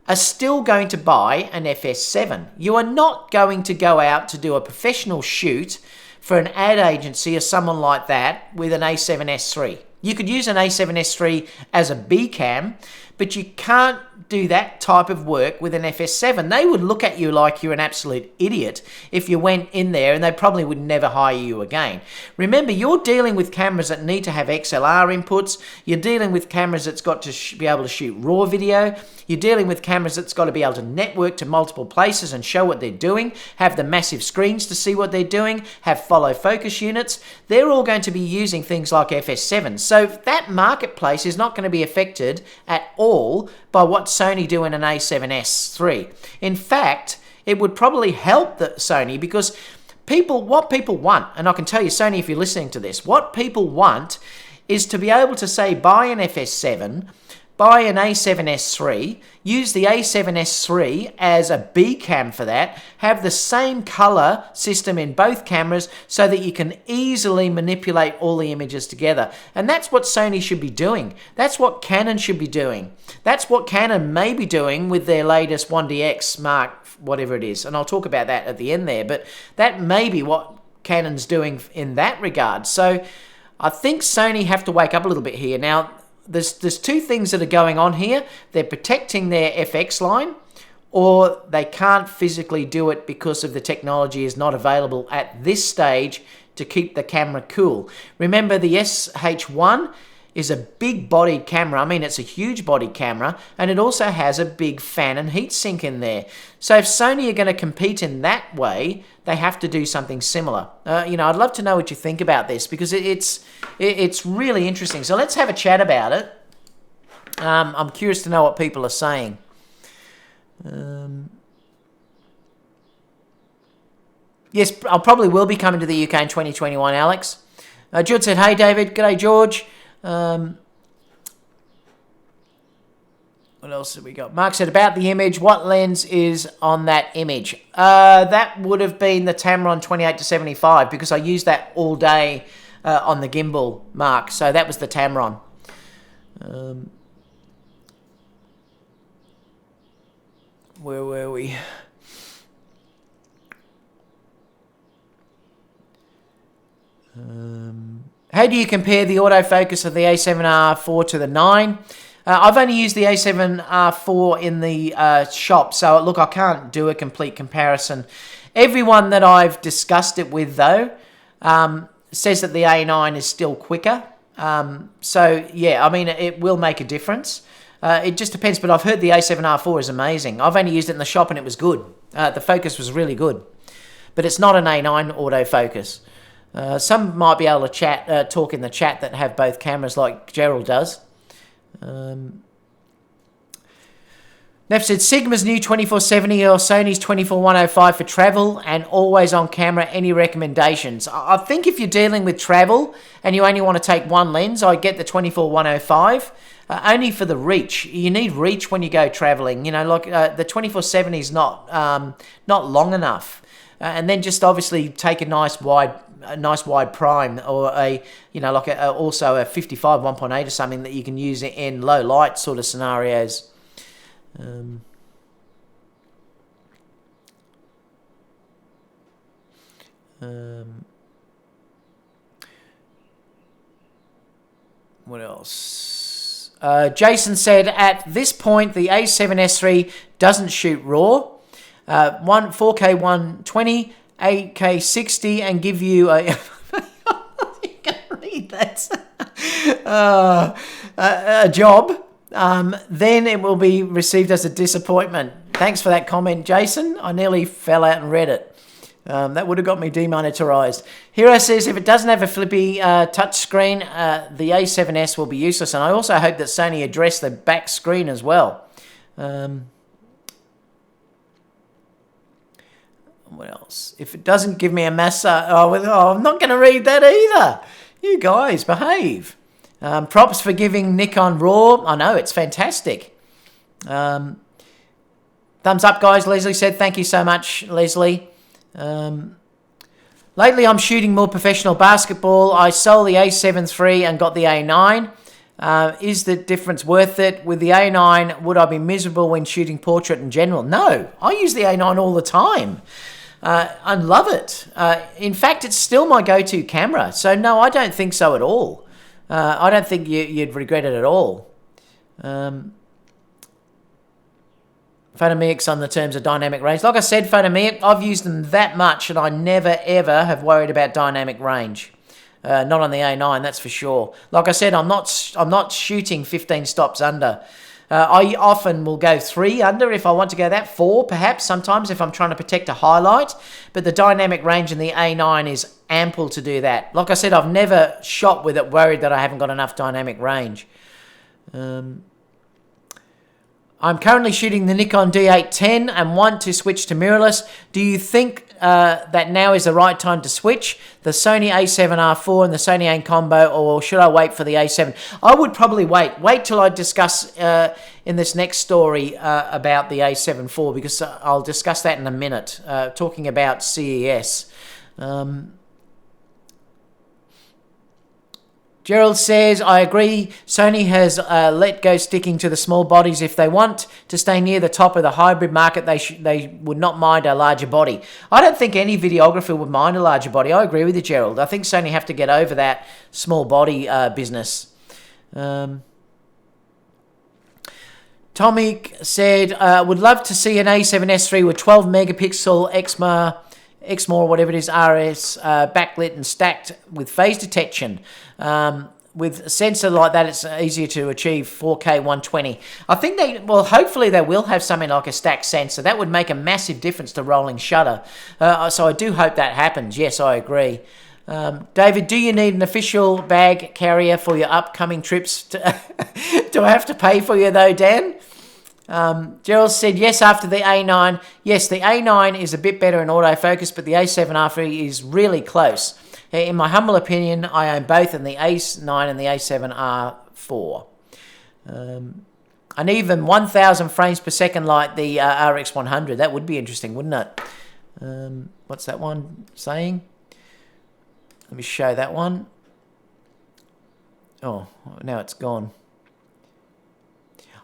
are still going to buy an FS7. You are not going to go out to do a professional shoot for an ad agency or someone like that with an a7S III. You could use an a7S III as a B cam, but you can't do that type of work with an FS7. They would look at you like you're an absolute idiot if you went in there, and they probably would never hire you again. Remember, you're dealing with cameras that need to have XLR inputs. You're dealing with cameras that's got to be able to shoot raw video. You're dealing with cameras that's got to be able to network to multiple places and show what they're doing, have the massive screens to see what they're doing, have follow focus units. They're all going to be using things like FS7. So that marketplace is not going to be affected at all by what Sony do in an a7S III. In fact, it would probably help the Sony, because what people want, and I can tell you, Sony, if you're listening to this, what people want is to be able to say, buy an FS7, buy an a7S III, use the a7S III as a B cam for that, have the same color system in both cameras so that you can easily manipulate all the images together. And that's what Sony should be doing. That's what Canon should be doing. That's what Canon may be doing with their latest 1DX Mark, whatever it is. And I'll talk about that at the end there. But that may be what Canon's doing in that regard. So I think Sony have to wake up a little bit here. Now, there's two things that are going on here. They're protecting their FX line, or they can't physically do it because of the technology is not available at this stage to keep the camera cool. Remember, the SH1 is a big bodied camera. I mean, it's a huge bodied camera, and it also has a big fan and heat sink in there. So if Sony are going to compete in that way, they have to do something similar. I'd love to know what you think about this, because it's really interesting. So let's have a chat about it. I'm curious to know what people are saying. Yes, I probably will be coming to the UK in 2021, Alex. George said, hey, David. G'day, George. What else have we got? Mark said, about the image, what lens is on that image? That would have been the Tamron 28-75, because I used that all day on the gimbal, Mark. So that was the Tamron. Where were we? How do you compare the autofocus of the a7R4 to the 9? I've only used the a7R4 in the shop, so look, I can't do a complete comparison. Everyone that I've discussed it with, though, says that the A9 is still quicker. So, yeah, I mean, it will make a difference. It just depends, but I've heard the a7R4 is amazing. I've only used it in the shop and it was good. The focus was really good. But it's not an A9 autofocus. Some might be able to talk in the chat that have both cameras like Gerald does. Neff said, Sigma's new 2470 or Sony's 24105 for travel and always on camera. Any recommendations? I think if you're dealing with travel and you only want to take one lens, I get the 24105. Only for the reach. You need reach when you go traveling. You know, like the 2470 is not long enough. And then just obviously take a nice wide nice wide prime, or a, you know, like also a 55 1.8 or something that you can use in low light sort of scenarios. What else? Jason said, at this point, the A7S III doesn't shoot RAW. 4K 120, 8K 60, and give you a... you can read that. A job. Then it will be received as a disappointment. Thanks for that comment, Jason. I nearly fell out and read it. That would have got me demonetized. Hero says, if it doesn't have a flippy touch screen, the A7S will be useless. And I also hope that Sony address the back screen as well. What else? If it doesn't give me a massage... I'm not going to read that either. You guys, behave. Props for giving Nikon RAW. I know, it's fantastic. Thumbs up, guys. Leslie said, thank you so much, Leslie. Lately, I'm shooting more professional basketball. I sold the a7 III and got the A9. Is the difference worth it? With the A9, would I be miserable when shooting portrait in general? No, I use the A9 all the time. I love it. In fact, it's still my go-to camera. So no, I don't think so at all. I don't think you'd regret it at all. Photomics on the terms of dynamic range. Like I said, Photomic, I've used them that much and I never ever have worried about dynamic range. Not on the A9, that's for sure. Like I said, I'm not shooting 15 stops under. I often will go 3 under if I want to go that, 4 perhaps sometimes if I'm trying to protect a highlight. But the dynamic range in the A9 is ample to do that. Like I said, I've never shot with it worried that I haven't got enough dynamic range. I'm currently shooting the Nikon D810 and want to switch to mirrorless. Do you think that now is the right time to switch? The Sony a7R4 and the Sony AIM combo, or should I wait for the A7? I would probably wait. Wait till I discuss in this next story about the A7 IV, because I'll discuss that in a minute, talking about CES. Gerald says, I agree, Sony has let go sticking to the small bodies. If they want to stay near the top of the hybrid market, they would not mind a larger body. I don't think any videographer would mind a larger body. I agree with you, Gerald. I think Sony have to get over that small body business. Tommy said, would love to see an A7S III with 12 megapixel Exmor, whatever it is, RS, backlit and stacked with phase detection. With a sensor like that, it's easier to achieve 4K 120. I think hopefully they will have something like a stacked sensor. That would make a massive difference to rolling shutter. So I do hope that happens. Yes, I agree. David, do you need an official bag carrier for your upcoming trips? Do I have to pay for you though, Dan? Gerald said, yes, after the A9. Yes, the A9 is a bit better in autofocus, but the A7R3 is really close. In my humble opinion, I own both in the A9 and the A7R4. And even 1,000 frames per second like the RX100. That would be interesting, wouldn't it? What's that one saying? Let me show that one. Oh, now it's gone.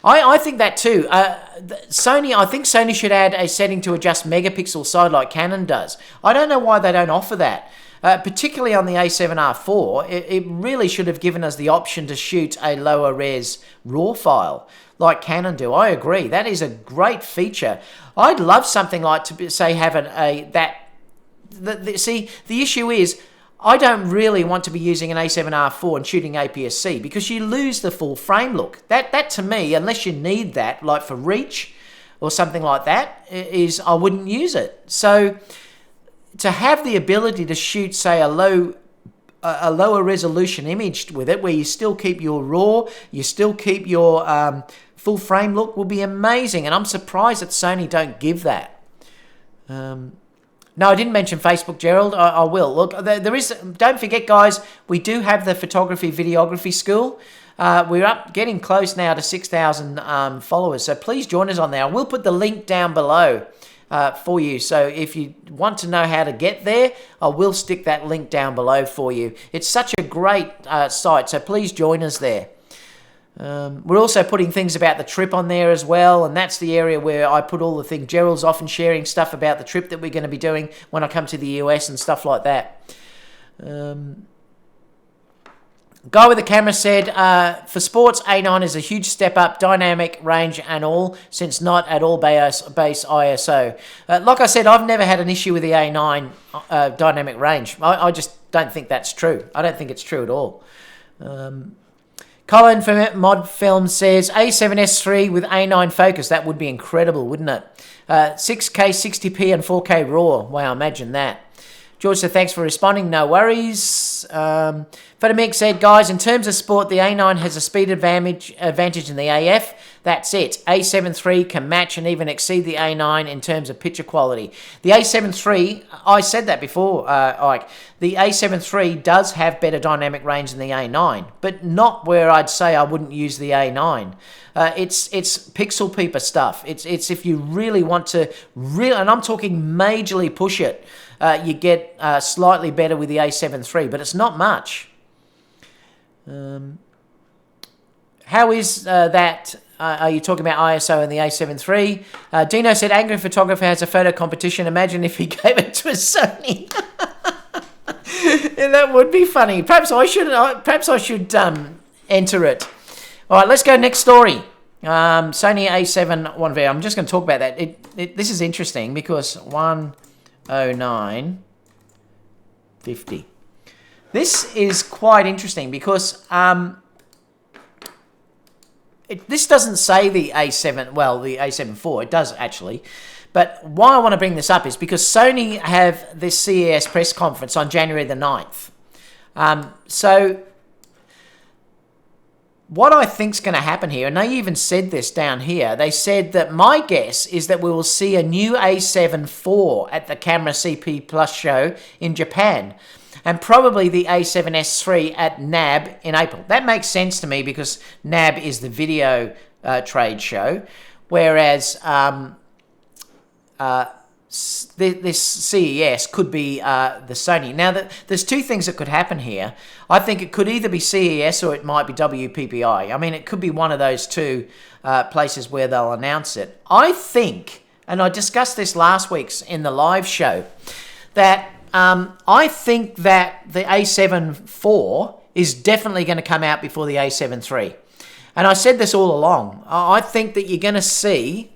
I think that too. I think Sony should add a setting to adjust megapixel side like Canon does. I don't know why they don't offer that. Particularly on the A7R4, it really should have given us the option to shoot a lower res RAW file like Canon do. I agree. That is a great feature. I'd love something like to say having see, the issue is I don't really want to be using an A7R4 and shooting APS-C because you lose the full frame look. That to me, unless you need that, like for reach or something like that, I wouldn't use it. So to have the ability to shoot, say, a lower resolution image with it, where you still keep your RAW, you still keep your full frame look, will be amazing. And I'm surprised that Sony don't give that. No, I didn't mention Facebook, Gerald. I will. Look, there is. Don't forget, guys, we do have the photography videography school. We're getting close now to 6,000 followers. So please join us on there. We'll put the link down below for you. So if you want to know how to get there, I will stick that link down below for you. It's such a great site, so please join us there. We're also putting things about the trip on there as well, and that's the area where I put all the things. Gerald's often sharing stuff about the trip that we're going to be doing when I come to the US and stuff like that. Guy with the camera said, for sports, A9 is a huge step up, dynamic range and all, since not at all base ISO. Like I said, I've never had an issue with the A9 dynamic range. I just don't think that's true. I don't think it's true at all. Colin from Mod Film says, A7S3 with A9 focus. That would be incredible, wouldn't it? 6K, 60p and 4K RAW. Wow, imagine that. George said, thanks for responding. No worries. Fedamik said, guys, in terms of sport, the A9 has a speed advantage in the AF. That's it. A7 III can match and even exceed the A9 in terms of picture quality. The A7 III, I said that before, Ike. The A7 III does have better dynamic range than the A9, but not where I'd say I wouldn't use the A9. It's pixel peeper stuff. It's if you really want to, and I'm talking majorly push it, you get slightly better with the A7 III, but it's not much. How is that? Are you talking about ISO and the A7 III? Dino said, angry photographer has a photo competition. Imagine if he gave it to a Sony. Yeah, that would be funny. Perhaps I should enter it. All right, let's go next story. Sony a7 1V. I'm just going to talk about that. This is interesting because 10950. This is quite interesting because this doesn't say the A7, well, the A7 IV. It does actually. But why I want to bring this up is because Sony have this CES press conference on January the 9th. So what I think is going to happen here, and they even said this down here, they said that my guess is that we will see a new A7 IV at the Camera CP Plus show in Japan, and probably the A7S III at NAB in April. That makes sense to me because NAB is the video trade show, whereas this CES could be the Sony. Now, there's two things that could happen here. I think it could either be CES or it might be WPPI. I mean, it could be one of those two places where they'll announce it. I think, and I discussed this last week in the live show, that I think that the A7 IV is definitely going to come out before the A7 III. And I said this all along. I think that you're going to see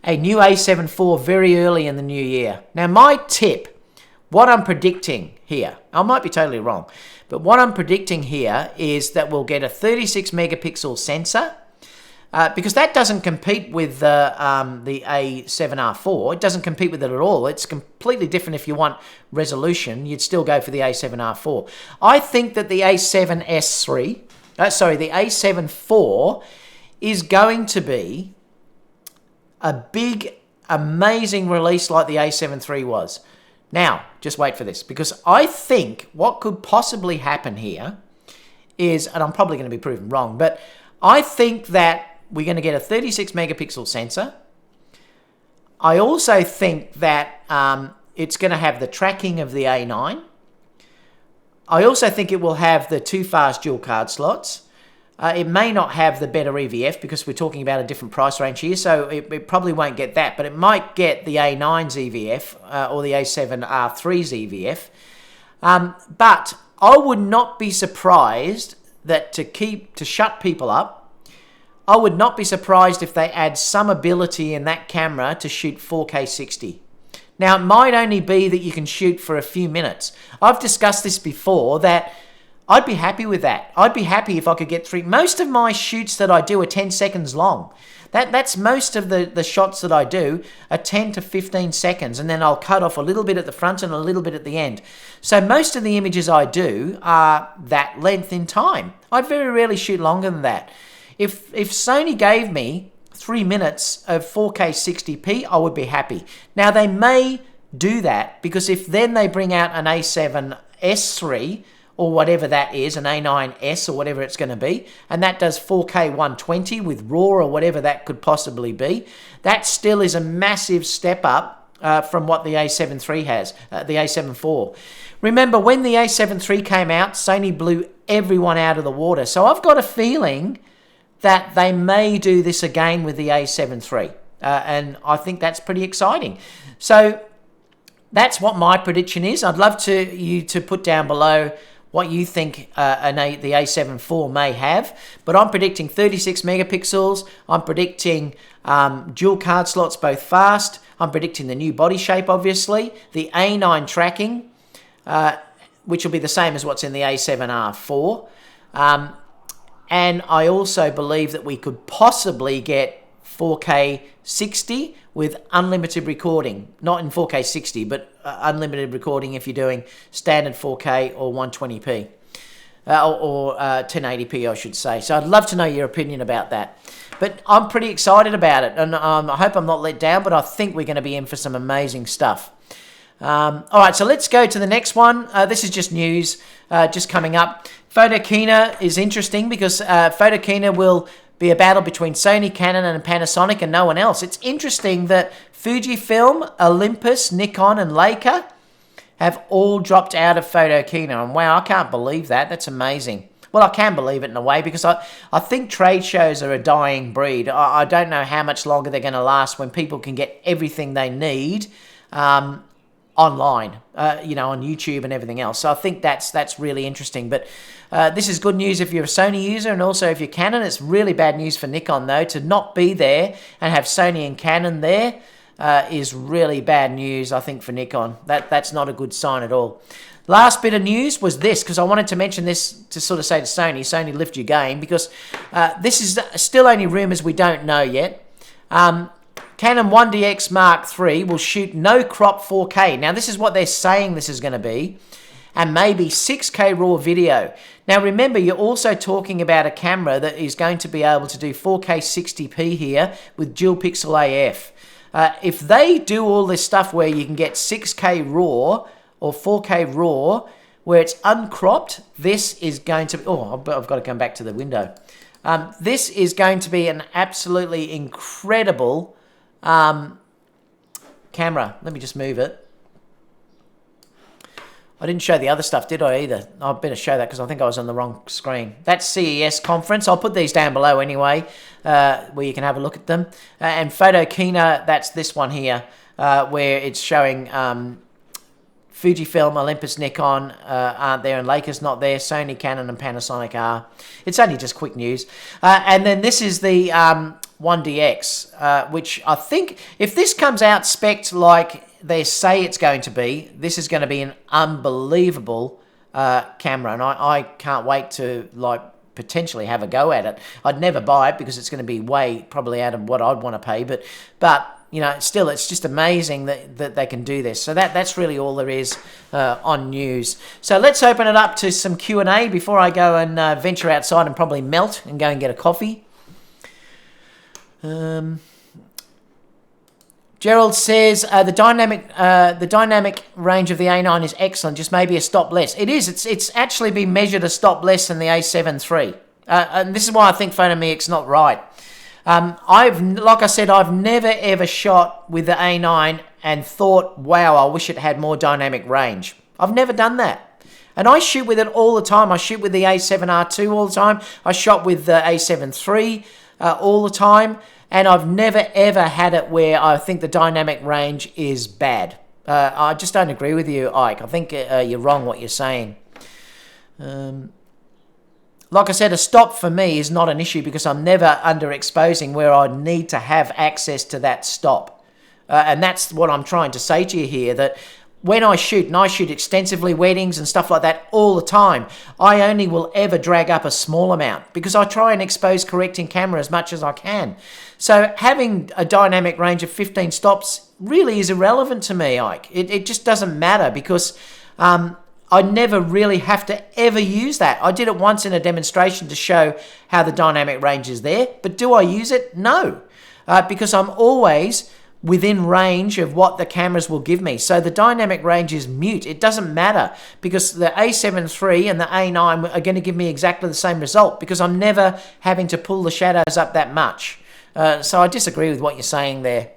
a new A7 IV very early in the new year. Now, my tip, what I'm predicting here, I might be totally wrong, but what I'm predicting here is that we'll get a 36 megapixel sensor, because that doesn't compete with the A7R4. It doesn't compete with it at all. It's completely different. If you want resolution, you'd still go for the A7R4. I think that the A7S3, the A7 IV is going to be a big, amazing release like the A7 III was. Now, just wait for this, because I think what could possibly happen here is, and I'm probably going to be proven wrong, but I think that we're going to get a 36 megapixel sensor. I also think that it's going to have the tracking of the A9. I also think it will have the 2 fast dual card slots. It may not have the better EVF because we're talking about a different price range here, so it probably won't get that, but it might get the A9's EVF or the A7R3's EVF. But I would not be surprised that to shut people up, I would not be surprised if they add some ability in that camera to shoot 4K 60. Now, it might only be that you can shoot for a few minutes. I've discussed this before, that I'd be happy with that. I'd be happy if I could get through. Most of my shoots that I do are 10 seconds long. That's most of the shots that I do are 10 to 15 seconds, and then I'll cut off a little bit at the front and a little bit at the end. So most of the images I do are that length in time. I very rarely shoot longer than that. If Sony gave me 3 minutes of 4K 60p, I would be happy. Now, they may do that because if then they bring out an A7S III or whatever that is, an A9S or whatever it's going to be, and that does 4K 120 with RAW or whatever that could possibly be, that still is a massive step up from what the a7 III has, the a7 IV. Remember, when the a7 III came out, Sony blew everyone out of the water. So I've got a feeling that they may do this again with the a7 III. And I think that's pretty exciting. So that's what my prediction is. I'd love you to put down below what you think the a7 IV may have. But I'm predicting 36 megapixels. I'm predicting dual card slots, both fast. I'm predicting the new body shape, obviously. The A9 tracking, which will be the same as what's in the a7R IV. And I also believe that we could possibly get 4K 60 with unlimited recording. Not in 4K 60, but unlimited recording if you're doing standard 4K or 120p. Or 1080p, I should say. So I'd love to know your opinion about that. But I'm pretty excited about it. And I hope I'm not let down, but I think we're going to be in for some amazing stuff. All right, so let's go to the next one. This is just news, just coming up. Photokina is interesting because Photokina will be a battle between Sony, Canon, and Panasonic and no one else. It's interesting that Fujifilm, Olympus, Nikon, and Leica have all dropped out of Photokina. And wow, I can't believe that. That's amazing. Well, I can believe it in a way because I think trade shows are a dying breed. I don't know how much longer they're going to last when people can get everything they need online, on YouTube and everything else. So I think that's really interesting. But this is good news if you're a Sony user, and also if you're Canon. It's really bad news for Nikon, though. To not be there and have Sony and Canon there is really bad news, I think, for Nikon. That's not a good sign at all. Last bit of news was this, because I wanted to mention this to sort of say to Sony, lift your game, because this is still only rumours, we don't know yet. Canon 1DX Mark III will shoot no crop 4K. Now, this is what they're saying this is going to be, and maybe 6K RAW video. Now, remember, you're also talking about a camera that is going to be able to do 4K 60p here with dual pixel AF. If they do all this stuff where you can get 6K RAW or 4K RAW where it's uncropped, this is going to be... Oh, I've got to come back to the window. This is going to be an absolutely incredible camera. Let me just move it. I didn't show the other stuff, did I, either? I better show that because I think I was on the wrong screen. That's CES conference. I'll put these down below anyway, where you can have a look at them. And Photokina, that's this one here, where it's showing Fujifilm, Olympus, Nikon aren't there, and Leica's not there. Sony, Canon, and Panasonic are. It's only just quick news. And then this is the 1DX, which I think, if this comes out spec'd like they say it's going to be, this is going to be an unbelievable camera, and I can't wait to potentially have a go at it. I'd never buy it because it's going to be way probably out of what I'd want to pay, but still, it's just amazing that they can do this. So that's really all there is on news. So let's open it up to some Q&A before I go and venture outside and probably melt and go and get a coffee. Gerald says the dynamic range of the A9 is excellent, just maybe a stop less. It is. It's actually been measured a stop less than the A7 III, and this is why I think Photomic's not right. Like I said, I've never ever shot with the A9 and thought, wow, I wish it had more dynamic range. I've never done that. And I shoot with it all the time. I shoot with the A7R2 all the time. I shot with the A7 III all the time. And I've never ever had it where I think the dynamic range is bad. I just don't agree with you, Ike. I think you're wrong what you're saying. Like I said, a stop for me is not an issue because I'm never underexposing where I need to have access to that stop. And that's what I'm trying to say to you here, that when I shoot, and I shoot extensively weddings and stuff like that all the time, I only will ever drag up a small amount because I try and expose correct in camera as much as I can. So having a dynamic range of 15 stops really is irrelevant to me, Ike. It just doesn't matter because I never really have to ever use that. I did it once in a demonstration to show how the dynamic range is there, but do I use it? No, because I'm always within range of what the cameras will give me. So the dynamic range is mute. It doesn't matter because the a7 III and the A9 are going to give me exactly the same result because I'm never having to pull the shadows up that much. So I disagree with what you're saying there.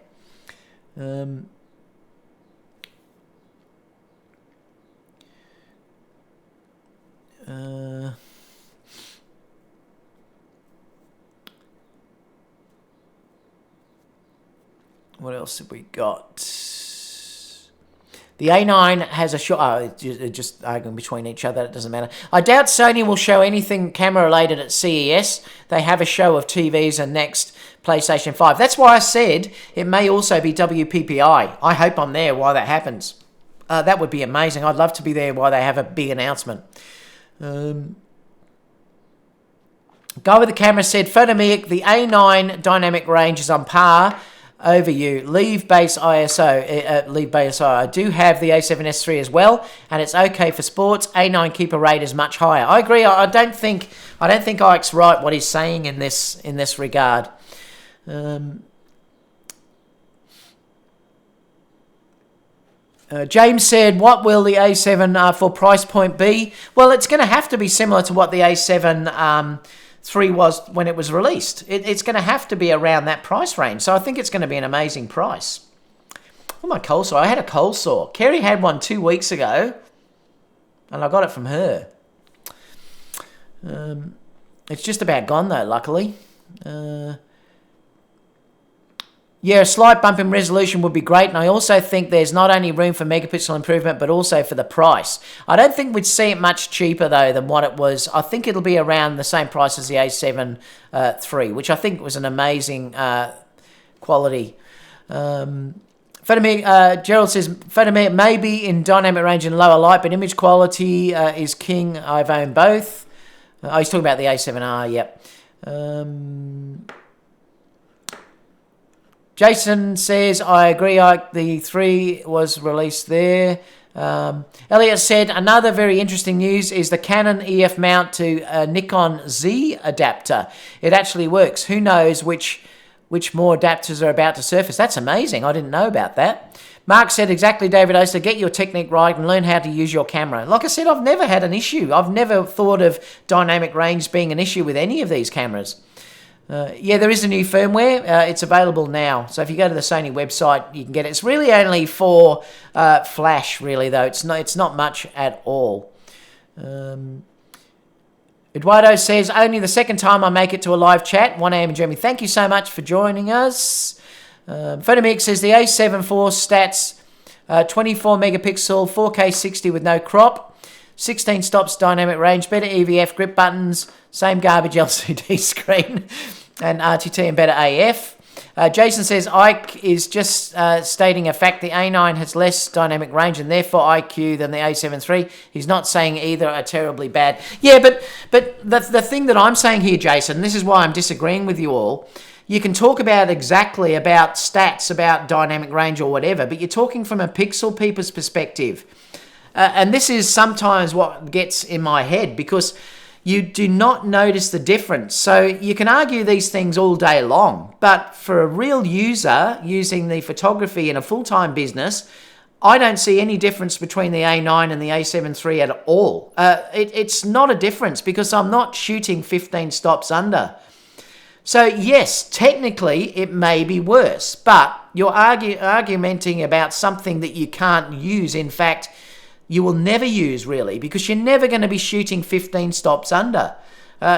What else have we got? The A9 has a short... Oh, just arguing between each other. It doesn't matter. I doubt Sony will show anything camera-related at CES. They have a show of TVs and next PlayStation 5. That's why I said it may also be WPPI. I hope I'm there while that happens. That would be amazing. I'd love to be there while they have a big announcement. Guy with the camera said, Photomic, the A9 dynamic range is on par over you. Leave base ISO. Leave base ISO. I do have the a7S3 as well, and it's okay for sports. A9 keeper rate is much higher. I agree. I don't think Ike's right what he's saying in this regard. James said, what will the A7 for price point be? Well, it's going to have to be similar to what the A7 3 was when it was released. It's going to have to be around that price range. So I think it's going to be an amazing price. Oh, my cold sore. I had a cold sore. Kerry had one 2 weeks ago, and I got it from her. It's just about gone, though, luckily. Yeah, a slight bump in resolution would be great, and I also think there's not only room for megapixel improvement, but also for the price. I don't think we'd see it much cheaper, though, than what it was. I think it'll be around the same price as the A7 III, which I think was an amazing quality. Gerald says, Photometer may be in dynamic range and lower light, but image quality is king. I've owned both. He's talking about the A7R, yep. Jason says, I agree, Ike, the 3 was released there. Elliot said, another very interesting news is the Canon EF mount to a Nikon Z adapter. It actually works. Who knows which more adapters are about to surface. That's amazing. I didn't know about that. Mark said, exactly, David Oster, get your technique right and learn how to use your camera. Like I said, I've never had an issue. I've never thought of dynamic range being an issue with any of these cameras. Yeah, there is a new firmware. It's available now. So if you go to the Sony website, you can get it. It's really only for flash, really, though. It's not much at all. Eduardo says, only the second time I make it to a live chat, 1 a.m. in Germany. Thank you so much for joining us. Photomix says, the A7 IV stats, 24 megapixel, 4K 60 with no crop, 16 stops dynamic range, better EVF grip buttons, same garbage LCD screen, and RTT and better AF. Jason says, Ike is just stating a fact. The A9 has less dynamic range and therefore IQ than the A7 III. He's not saying either are terribly bad. Yeah, but the thing that I'm saying here, Jason, this is why I'm disagreeing with you all. You can talk about stats, about dynamic range or whatever, but you're talking from a pixel peeper's perspective. And this is sometimes what gets in my head because you do not notice the difference. So you can argue these things all day long, but for a real user using the photography in a full-time business, I don't see any difference between the A9 and the A7 III at all. It's not a difference because I'm not shooting 15 stops under. So yes, technically it may be worse, but you're argumenting about something that you can't use. In fact, you will never use, really, because you're never going to be shooting 15 stops under.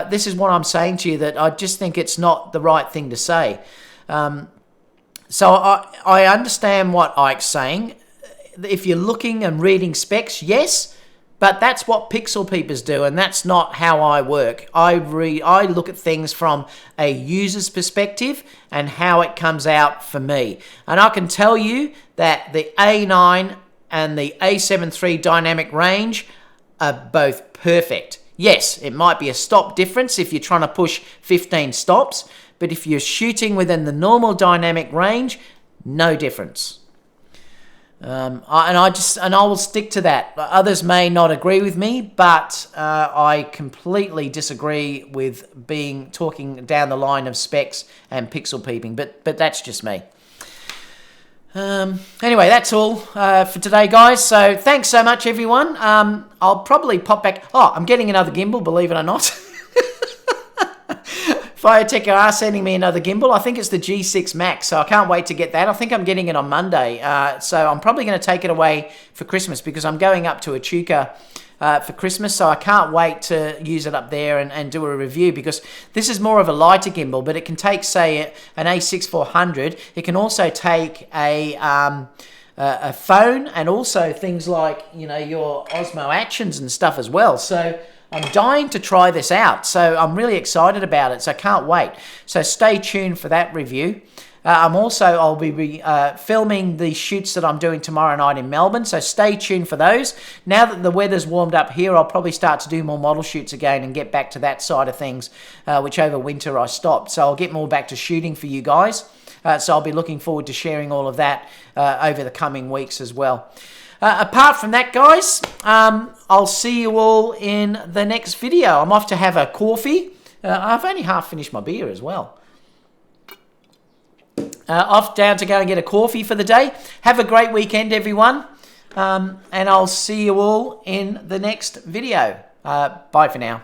This is what I'm saying to you, that I just think it's not the right thing to say. So I understand what Ike's saying. If you're looking and reading specs, yes, but that's what pixel peepers do, and that's not how I work. I look at things from a user's perspective and how it comes out for me. And I can tell you that the A9 and the A7 III dynamic range are both perfect. Yes, it might be a stop difference if you're trying to push 15 stops, but if you're shooting within the normal dynamic range, no difference. I will stick to that. Others may not agree with me, but I completely disagree with talking down the line of specs and pixel peeping, but that's just me. Anyway, that's all for today, guys. So thanks so much, everyone. I'll probably pop back. Oh, I'm getting another gimbal, believe it or not. Fiotech are sending me another gimbal. I think it's the G6 Max, so I can't wait to get that. I think I'm getting it on Monday. So I'm probably going to take it away for Christmas because I'm going up to Echuca for Christmas, so I can't wait to use it up there and do a review, because this is more of a lighter gimbal, but it can take, say, an a6-400. It can also take a phone, and also things like, you know, your Osmo Actions and stuff as well. So I'm dying to try this out, so I'm really excited about it, so I can't wait. So stay tuned for that review. I'll be filming the shoots that I'm doing tomorrow night in Melbourne, so stay tuned for those. Now that the weather's warmed up here, I'll probably start to do more model shoots again and get back to that side of things, which over winter I stopped. So I'll get more back to shooting for you guys. So I'll be looking forward to sharing all of that over the coming weeks as well. Apart from that, guys, I'll see you all in the next video. I'm off to have a coffee. I've only half finished my beer as well. Off down to go and get a coffee for the day. Have a great weekend, everyone. And I'll see you all in the next video. Bye for now.